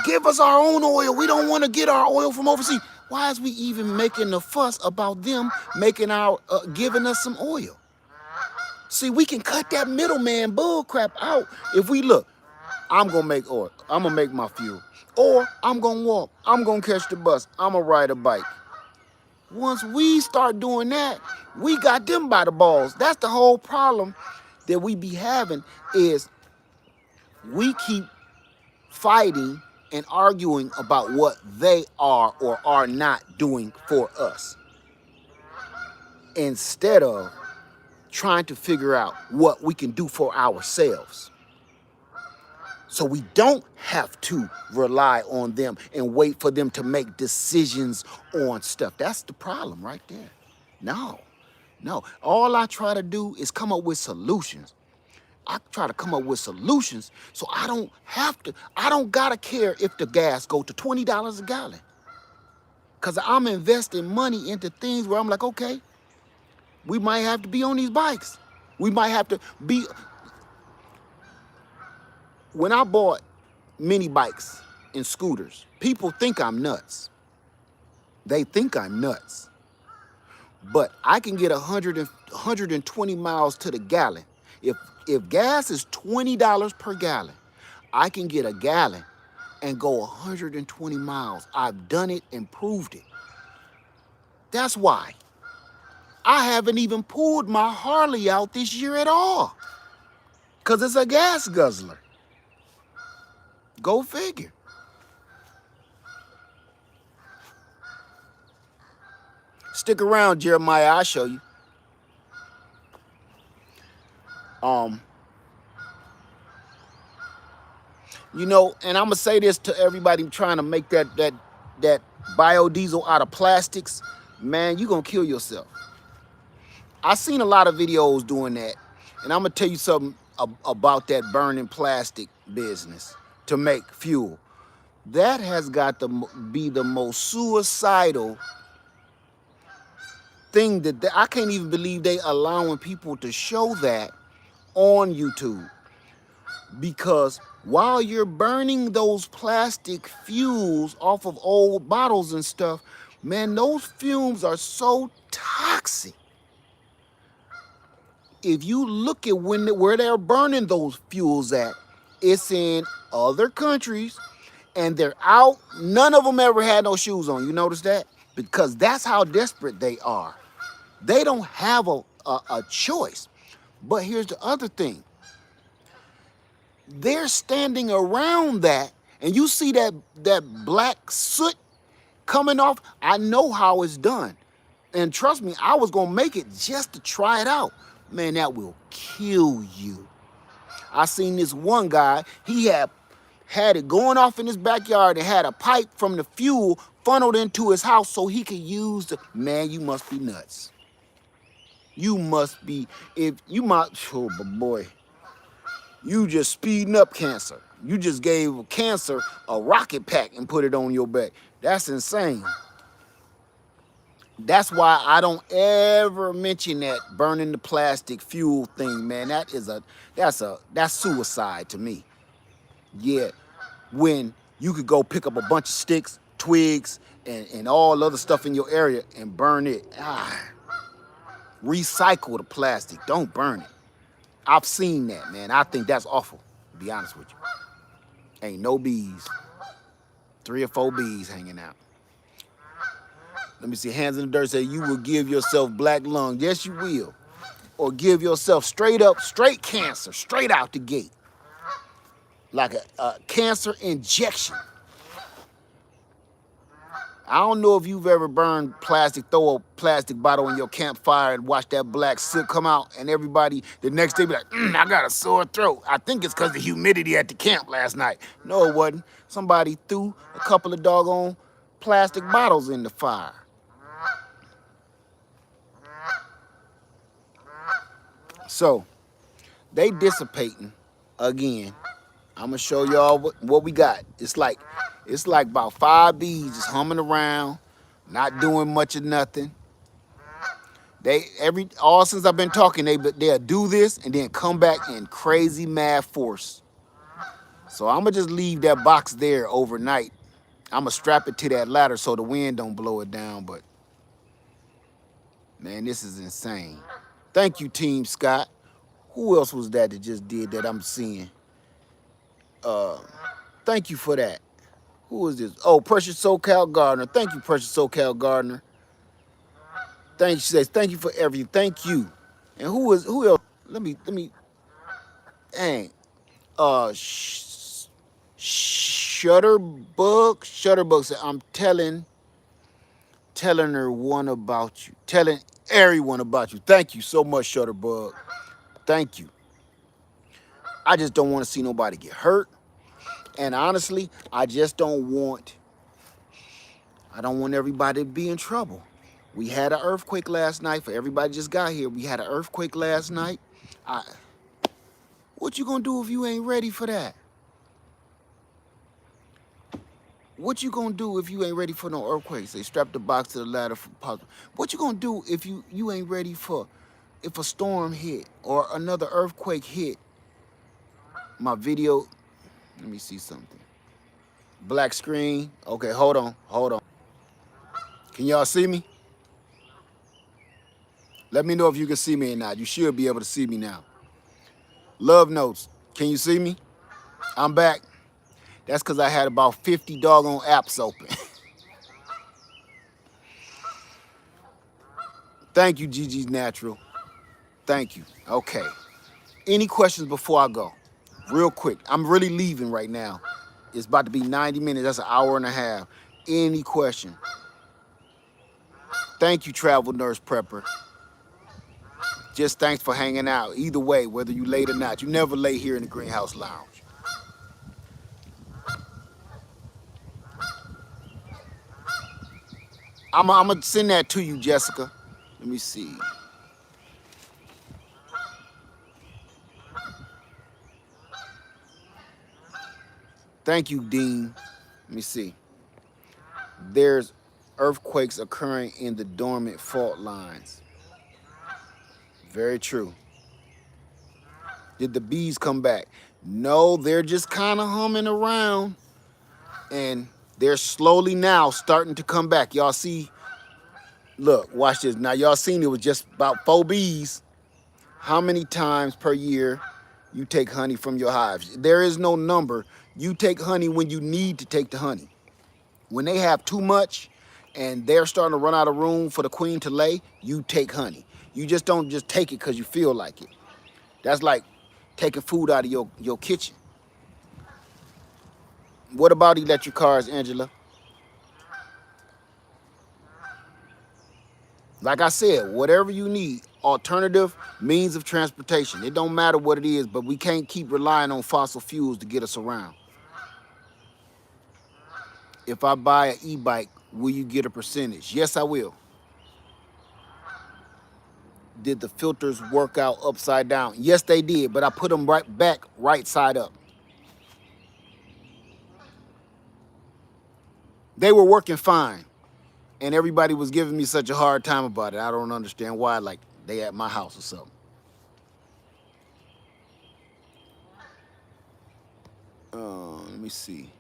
give us our own oil. We don't want to get our oil from overseas. Why is we even making a fuss about them giving us some oil? See, we can cut that middleman bull crap out if we look. I'm gonna make oil. I'm gonna make my fuel, or I'm gonna walk. I'm gonna catch the bus. I'm gonna ride a bike. Once we start doing that, we got them by the balls. That's the whole problem that we be having, is we keep fighting and arguing about what they are or are not doing for us, instead of trying to figure out what we can do for ourselves, so we don't have to rely on them and wait for them to make decisions on stuff. That's the problem right there. No. All I try to do is come up with solutions. I try to come up with solutions so I don't gotta care if the gas go to $20 a gallon. Cause I'm investing money into things where I'm like, okay, we might have to be on these bikes. We might have to be. When I bought mini bikes and scooters, people think I'm nuts. They think I'm nuts. But I can get 120 miles to the gallon. If gas is $20 per gallon, I can get a gallon and go 120 miles. I've done it and proved it. That's why I haven't even pulled my Harley out this year at all, because it's a gas guzzler. Go figure. Stick around, Jeremiah, I'll show you. You know, and I'm gonna say this to everybody trying to make that biodiesel out of plastics. Man, you're gonna kill yourself. I've seen a lot of videos doing that, and I'm gonna tell you something about that burning plastic business to make fuel. That has got to be the most suicidal thing that I can't even believe they allowing people to show that on YouTube. Because while you're burning those plastic fuels off of old bottles and stuff, man, those fumes are so toxic. If you look at where they're burning those fuels at, it's in other countries, and they're out. None of them ever had no shoes on. You notice that? Because that's how desperate they are. They don't have a choice. But here's the other thing. They're standing around that, and you see that black soot coming off. I know how it's done. And trust me, I was gonna make it just to try it out. Man, that will kill you. I seen this one guy, he had it going off in his backyard and had a pipe from the fuel funneled into his house so he could use the, man, you must be nuts. You must be, oh boy, you just speeding up cancer. You just gave cancer a rocket pack and put it on your back. That's insane. That's why I don't ever mention that burning the plastic fuel thing, man. That's suicide to me. Yeah, when you could go pick up a bunch of sticks, twigs, and all other stuff in your area and burn it. Recycle the plastic, don't burn it. I've seen that, man. I think that's awful, to be honest with you. Ain't no bees. 3 or 4 bees hanging out. Let me see, hands in the dirt say you will give yourself black lung. Yes, you will. Or give yourself straight cancer, straight out the gate. Like a cancer injection. I don't know if you've ever burned plastic, throw a plastic bottle in your campfire and watch that black soot come out, and everybody the next day be like, I got a sore throat. I think it's because of the humidity at the camp last night. No, it wasn't. Somebody threw a couple of doggone plastic bottles in the fire. So they dissipating again. I'm gonna show y'all what we got. It's like about 5 bees just humming around, not doing much of nothing. All since I've been talking, they'll do this and then come back in crazy mad force. So I'm gonna just leave that box there overnight. I'm gonna strap it to that ladder so the wind don't blow it down. But man, this is insane. Thank you, Team Scott. Who else was that just did that? I'm seeing. Thank you for that. Who is this? Oh, Precious SoCal Gardner. Thank you, Precious SoCal Gardner. She says, thank you for everything. Thank you. And who else? Let me, dang. Shutterbug said, I'm telling her one about you. Telling everyone about you. Thank you so much, Shutterbug. Thank you. I just don't want to see nobody get hurt. And honestly, I don't want everybody to be in trouble. We had an earthquake last night. For everybody just got here, we had an earthquake last night. What you gonna do if you ain't ready for that? What you gonna do if you ain't ready for no earthquakes? They strap the box to the ladder for possible. What you gonna do if you ain't ready for if a storm hit or another earthquake hit? My video, let me see something. Black screen. Okay, hold on. Can y'all see me? Let me know if you can see me or not. You should be able to see me now. Love notes. Can you see me? I'm back. That's because I had about 50 doggone apps open. Thank you, Gigi's Natural. Thank you. Okay. Any questions before I go? Real quick. I'm really leaving right now. It's about to be 90 minutes. That's an hour and a half. Any question? Thank you, Travel Nurse Prepper. Just thanks for hanging out. Either way, whether you late or not, you never lay here in the Greenhouse Lounge. I'm gonna send that to you, Jessica. Let me see. Thank you, Dean. Let me see. There's earthquakes occurring in the dormant fault lines. Very true. Did the bees come back? No, they're just kind of humming around. And they're slowly now starting to come back. Y'all see, look, watch this. Now y'all seen it was just about 4 bees. How many times per year you take honey from your hives? There is no number. You take honey when you need to take the honey. When they have too much and they're starting to run out of room for the queen to lay, you take honey. You just don't just take it because you feel like it. That's like taking food out of your kitchen. What about electric cars, Angela? Like I said, whatever you need, alternative means of transportation. It don't matter what it is, but we can't keep relying on fossil fuels to get us around. If I buy an e-bike, will you get a percentage? Yes, I will. Did the filters work out upside down? Yes, they did, but I put them right back, right side up. They were working fine, and everybody was giving me such a hard time about it. I don't understand why, like they at my house or something. Let me see.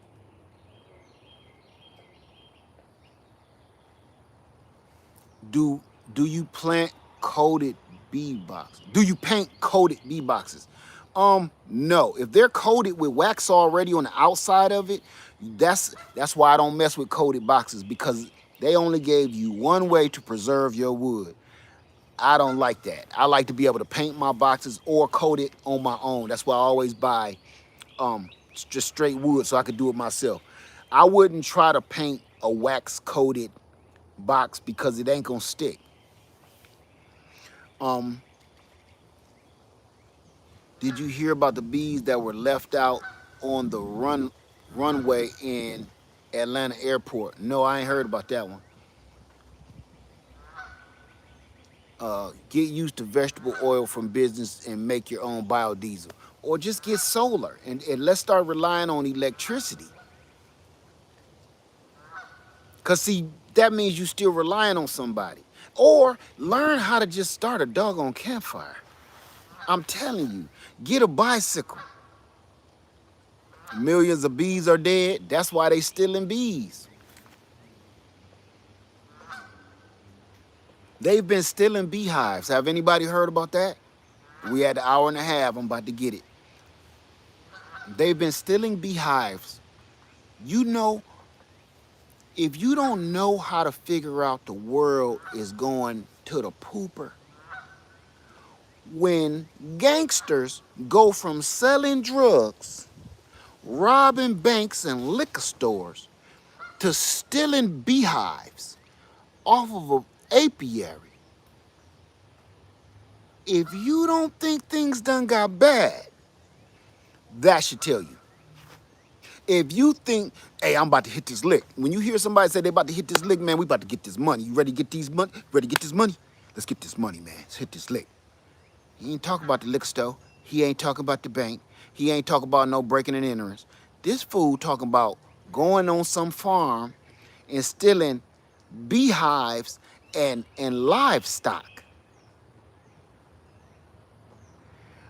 Do you plant coated bee boxes? Do you paint coated bee boxes? No. If they're coated with wax already on the outside of it, that's why I don't mess with coated boxes, because they only gave you one way to preserve your wood. I don't like that. I like to be able to paint my boxes or coat it on my own. That's why I always buy just straight wood so I could do it myself. I wouldn't try to paint a wax coated box because it ain't gonna stick. Did you hear about the bees that were left out on the runway in Atlanta airport? No, I ain't heard about that one. Get used to vegetable oil from business and make your own biodiesel. Or just get solar and let's start relying on electricity. Because, see, that means you still relying on somebody. Or learn how to just start a doggone campfire. I'm telling you, get a bicycle. Millions of bees are dead. That's why they stealing bees. They've been stealing beehives. Have anybody heard about that? We had an hour and a half. I'm about to get it. They've been stealing beehives. You know, if you don't know how to figure out the world is going to the pooper, when gangsters go from selling drugs, robbing banks and liquor stores, to stealing beehives off of an apiary, if you don't think things done got bad, that should tell you. If you think, hey, I'm about to hit this lick. When you hear somebody say they about to hit this lick, man, we about to get this money. You ready to get these money? Ready to get this money? Let's get this money, man. Let's hit this lick. He ain't talking about the liquor store. He ain't talking about the bank. He ain't talking about no breaking and enterings. This fool talking about going on some farm and stealing beehives and livestock.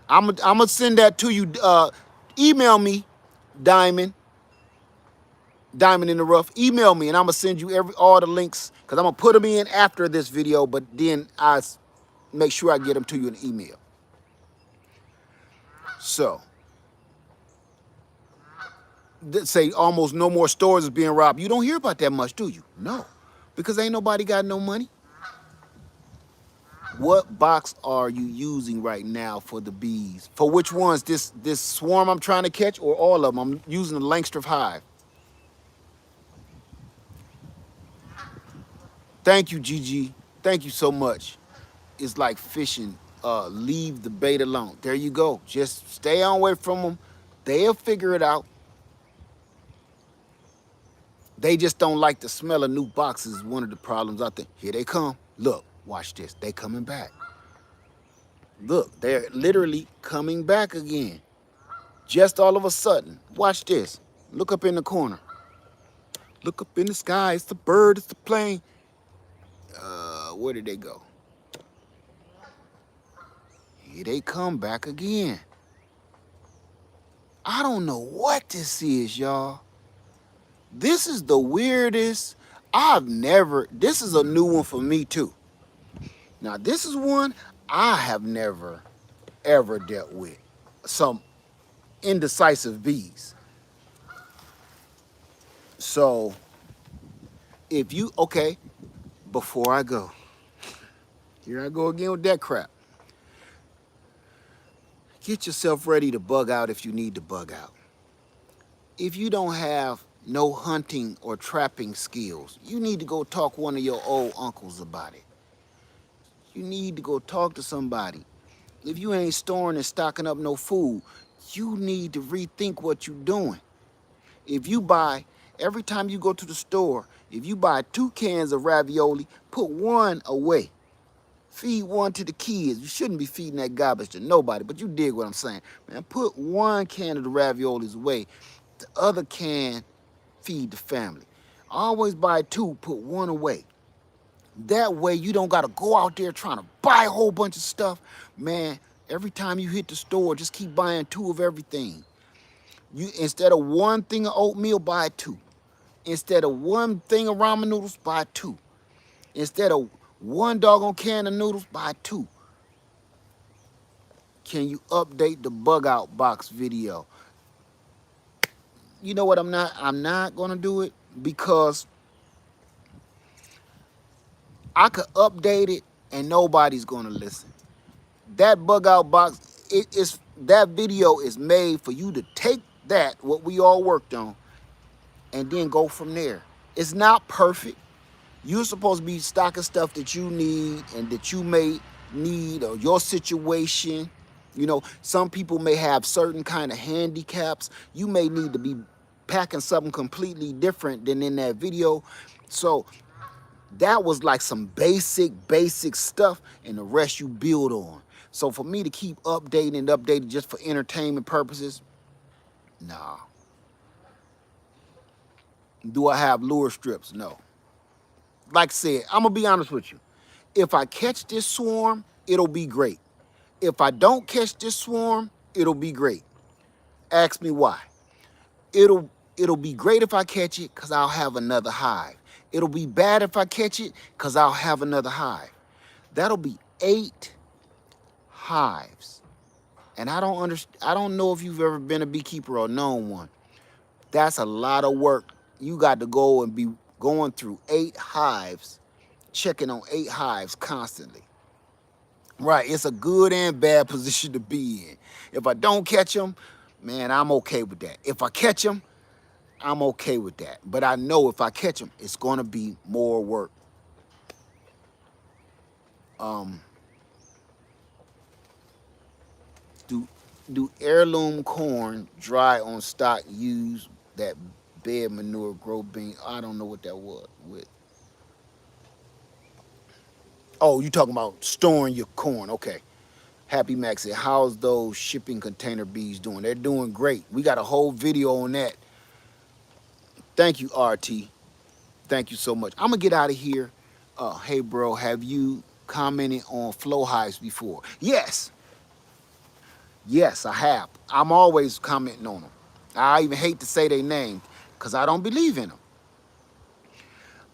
I'm gonna send that to you. Email me, Diamond in the Rough. Email me, and I'm gonna send you all the links because I'm gonna put them in after this video. But then I make sure I get them to you in email. So, say almost no more stores is being robbed. You don't hear about that much, do you? No, because ain't nobody got no money. What box are you using right now for the bees? For which ones? This swarm I'm trying to catch, or all of them? I'm using the Langstroth hive. Thank you, Gigi. Thank you so much. It's like fishing. Leave the bait alone. There you go. Just stay on away from them. They'll figure it out. They just don't like the smell of new boxes. One of the problems out there. Here they come. Look, watch this. They coming back. Look, they're literally coming back again. Just all of a sudden. Watch this. Look up in the corner. Look up in the sky. It's the bird. It's the plane. Where did they go? Here they come back again. I don't know what this is, y'all. This is the weirdest. This is a new one for me too. Now, this is one I have never, ever dealt with. Some indecisive bees. So, if you, okay, before I go, here I go again with that crap. Get yourself ready to bug out if you need to bug out. If you don't have no hunting or trapping skills, you need to go talk to one of your old uncles about it. You need to go talk to somebody. If you ain't storing and stocking up no food, you need to rethink what you're doing. If you buy, every time you go to the store, if you buy 2 cans of ravioli, put 1 away. Feed 1 to the kids. You shouldn't be feeding that garbage to nobody, but you dig what I'm saying. Man, put 1 can of the raviolis away. The other can, feed the family. Always buy 2, put 1 away. That way you don't gotta go out there trying to buy a whole bunch of stuff. Man, every time you hit the store, just keep buying 2 of everything. You, instead of 1 thing of oatmeal, buy 2. Instead of 1 thing of ramen noodles, buy 2. Instead of 1 doggone can of noodles, buy 2. Can you update the bug out box video? You know what, I'm not gonna do it because I could update it and nobody's gonna listen. That bug out box, that video is made for you to take that, what we all worked on, and then go from there. It's not perfect. You're supposed to be stocking stuff that you need and that you may need or your situation. You know, some people may have certain kind of handicaps. You may need to be packing something completely different than in that video. So that was like some basic stuff, and the rest you build on. So for me to keep updating and updating just for entertainment purposes, nah. Do I have lure strips? No. Like I said, I'm gonna be honest with you. If I catch this swarm, it'll be great. If I don't catch this swarm, it'll be great. Ask me why. It'll be great if I catch it because I'll have another hive. It'll be bad if I catch it because I'll have another hive. That'll be 8 hives. And I don't know if you've ever been a beekeeper or known one. That's a lot of work. You got to go and be going through 8 hives, checking on 8 hives constantly. Right, it's a good and bad position to be in. If I don't catch them, man, I'm okay with that. If I catch them, I'm okay with that. But I know if I catch them, it's gonna be more work. Do heirloom corn dry on stock use that bed manure grow bean? I don't know what that was with. Oh, you talking about storing your corn? Okay. Happy Max said, how's those shipping container bees doing? They're doing great. We got a whole video on that. Thank you, RT. Thank you so much. I'm gonna get out of here. Hey, bro, have you commented on flow hives before? Yes. Yes, I have. I'm always commenting on them. I even hate to say their name because I don't believe in them.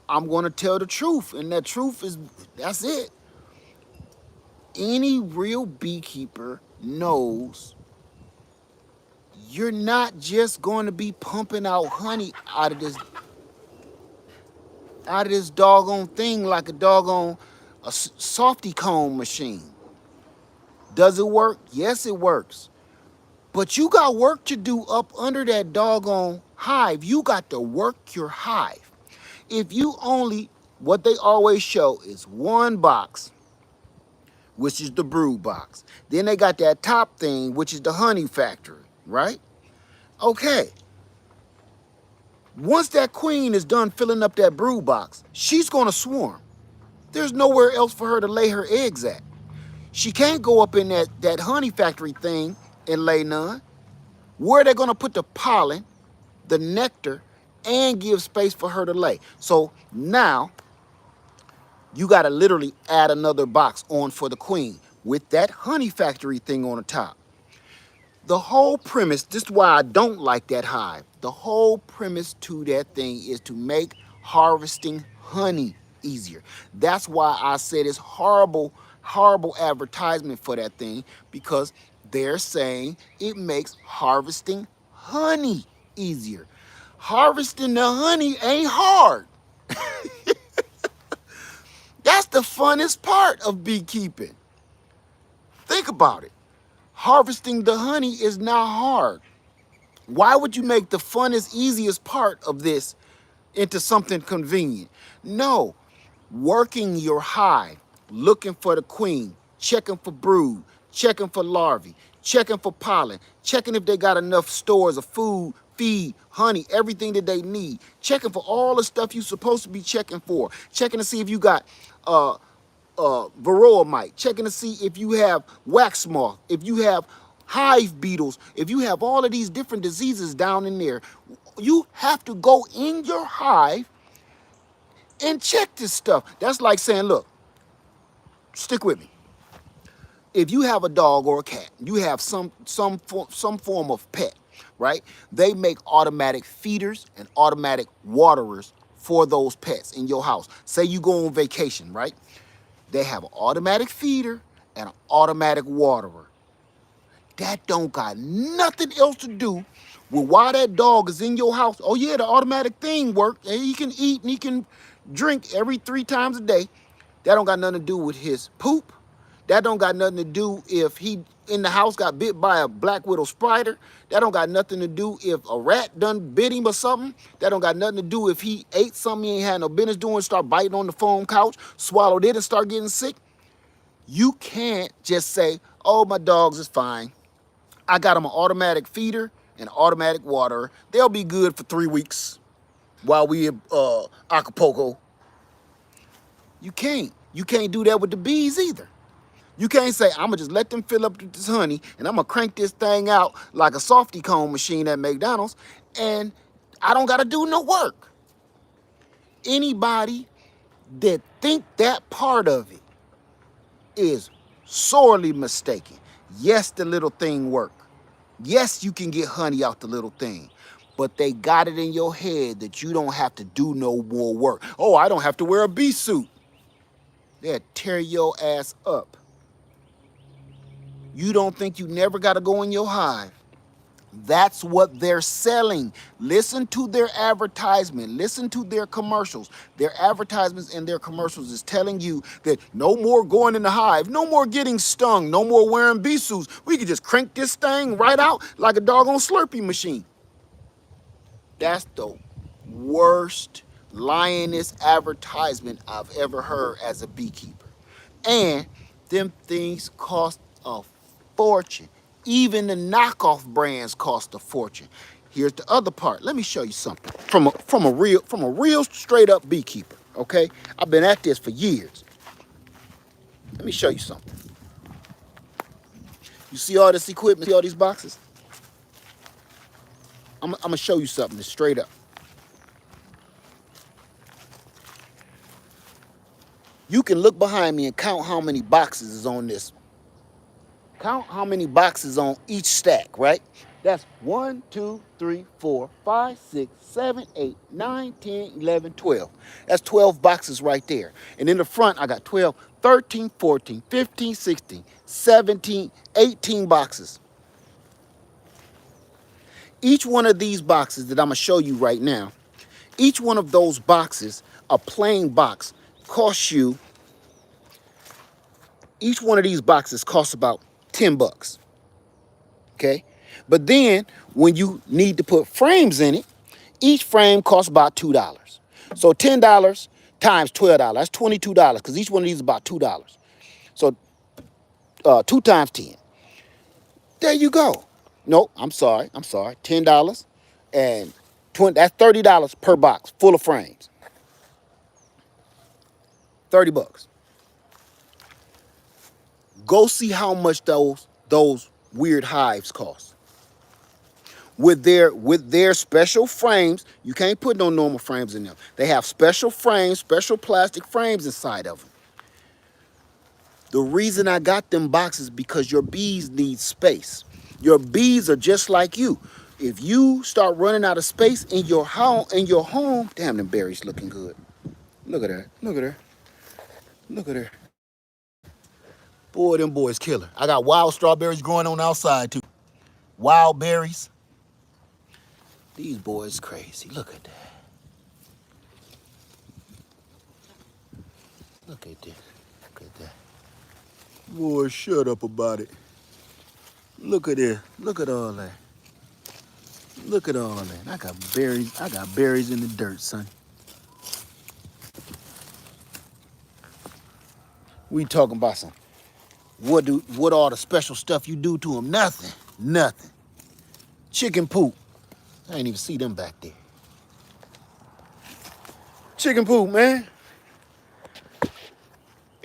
I'm gonna tell the truth, and that truth is, that's it. Any real beekeeper knows you're not just going to be pumping out honey out of this doggone thing like a doggone softy comb machine. Does it work? Yes, it works. But you got work to do up under that doggone hive. You got to work your hive. If you only, what they always show is one box, which is the brood box. Then they got that top thing, which is the honey factory, right? Okay. Once that queen is done filling up that brood box, she's gonna swarm. There's nowhere else for her to lay her eggs at. She can't go up in that honey factory thing and lay none. Where are they gonna put the pollen, the nectar, and give space for her to lay? So now you gotta literally add another box on for the queen with that honey factory thing on the top. The whole premise, this is why I don't like that hive. The whole premise to that thing is to make harvesting honey easier. That's why I said it's horrible advertisement for that thing, because they're saying it makes harvesting honey easier. Harvesting the honey ain't hard. That's the funnest part of beekeeping. Think about it. Harvesting the honey is not hard. Why would you make the funnest, easiest part of this into something convenient? No, working your hive, looking for the queen, checking for brood, checking for larvae, checking for pollen, checking if they got enough stores of food, feed, honey, everything that they need, checking for all the stuff you're supposed to be checking for, checking to see if you got varroa mite, checking to see if you have wax moth, if you have hive beetles, if you have all of these different diseases down in there. You have to go in your hive and check this stuff. That's like saying, look, stick with me. If you have a dog or a cat, you have some form of pet, right? They make automatic feeders and automatic waterers for those pets in your house. Say you go on vacation, right? They have an automatic feeder and an automatic waterer. That don't got nothing else to do with why that dog is in your house. Oh yeah, the automatic thing worked, and he can eat and he can drink every 3 times a day. That don't got nothing to do with his poop. That don't got nothing to do if he in the house got bit by a black widow spider, that don't got nothing to do if a rat done bit him or something. That don't got nothing to do if he ate something he ain't had no business doing, start biting on the foam couch, swallowed it and start getting sick. You can't just say, oh, my dogs is fine. I got them an automatic feeder and automatic water. They'll be good for 3 weeks while we in Acapulco. You can't. You can't do that with the bees either. You can't say, I'm going to just let them fill up this honey and I'm going to crank this thing out like a softy cone machine at McDonald's and I don't got to do no work. Anybody that think that part of it is sorely mistaken. Yes, the little thing work. Yes, you can get honey out the little thing. But they got it in your head that you don't have to do no more work. Oh, I don't have to wear a bee suit. They'll tear your ass up. You don't think you never got to go in your hive. That's what they're selling. Listen to their advertisement. Listen to their commercials. Their advertisements and their commercials is telling you that no more going in the hive, no more getting stung, no more wearing bee suits. We can just crank this thing right out like a doggone Slurpee machine. That's the worst lioness advertisement I've ever heard as a beekeeper. And them things cost a fortune. Even the knockoff brands cost a fortune. Here's the other part. Let me show you something from a real straight up beekeeper. Okay, I've been at this for years. Let me show you something. You see all this equipment? See all these boxes? I'm gonna show you something that's straight up. You can look behind me and count how many boxes is on this. Count how many boxes on each stack, right? That's 1, 2, 3, 4, 5, 6, 7, 8, 9, 10, 11, 12. That's 12 boxes right there. And in the front, I got 12, 13, 14, 15, 16, 17, 18 boxes. Each one of these boxes that I'm gonna show you right now, each one of those boxes, a plain box, costs you, each one of these boxes costs about 10 bucks. Okay? But then when you need to put frames in it, each frame costs about $2. So $10 times $12, that's $22 because each one of these is about $2. So 2 times 10. There you go. No, I'm sorry. $10 and 20, that's $30 per box full of frames. 30 bucks. Go see how much those weird hives cost. With their special frames, you can't put no normal frames in them. They have special frames, special plastic frames inside of them. The reason I got them boxes because your bees need space. Your bees are just like you. If you start running out of space in your home, damn, them berries looking good. Look at her. Look at her. Look at her. Boy, them boys killer. I got wild strawberries growing on outside too. Wild berries. These boys crazy. Look at that. Look at this. Look at that. Boy, shut up about it. Look at this. Look at all that. Look at all that. I got berries in the dirt, son. We talking about some. What all the special stuff you do to them? Nothing. Nothing. Chicken poop. I ain't even see them back there. Chicken poop, man.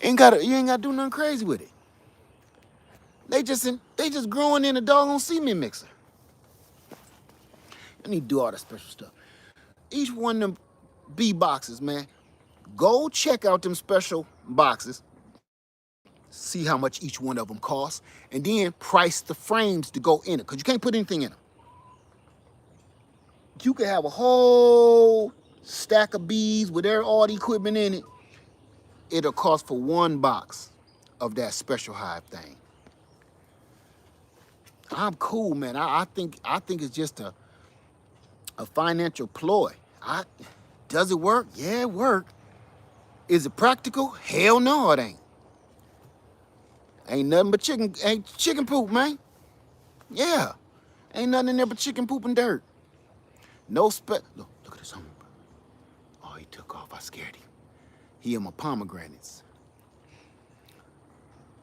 You ain't gotta do nothing crazy with it. They just growing in a doggone cement mixer. I need to do all that special stuff. Each one of them bee boxes, man. Go check out them special boxes. See how much each one of them costs, and then price the frames to go in it, because you can't put anything in them. You could have a whole stack of bees with all the equipment in it. It'll cost for one box of that special hive thing. I'm cool, man. I think it's just a financial ploy. Does it work? Yeah, it works. Is it practical? Hell no, it ain't. Ain't nothing but chicken poop, man. Yeah. Ain't nothing in there but chicken poop and dirt. No look at this hummingbird. Oh, he took off. I scared him. He in my pomegranates.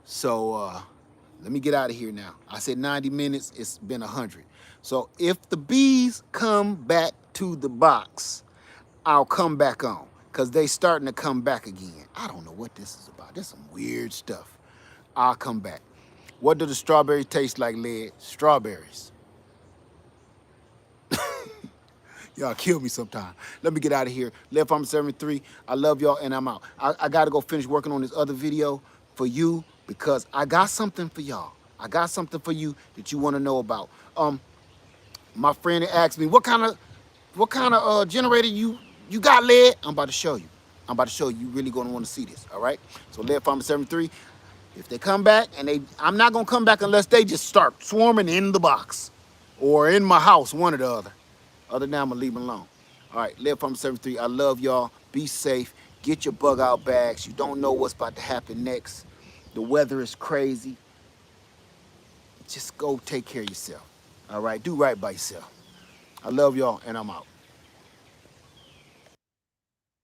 So let me get out of here now. I said 90 minutes. It's been 100. So if the bees come back to the box, I'll come back on. Because they starting to come back again. I don't know what this is about. This is some weird stuff. I'll come back. What do the strawberries taste like, Led? Strawberries. Y'all kill me sometime. Let me get out of here. Left Farm 73. I love y'all and I'm out. I got to go finish working on this other video for you because I got something for y'all. I got something for you that you want to know about. My friend asked me, what kind of generator you got, Led? I'm about to show you. I'm about to show you. You really going to want to see this, all right? So Led Farm 73, if they come back, and I'm not going to come back unless they just start swarming in the box or in my house, one or the other. Other than that, I'm going to leave them alone. All right, Live Farm 73. I love y'all. Be safe. Get your bug out bags. You don't know what's about to happen next. The weather is crazy. Just go take care of yourself. All right, do right by yourself. I love y'all, and I'm out.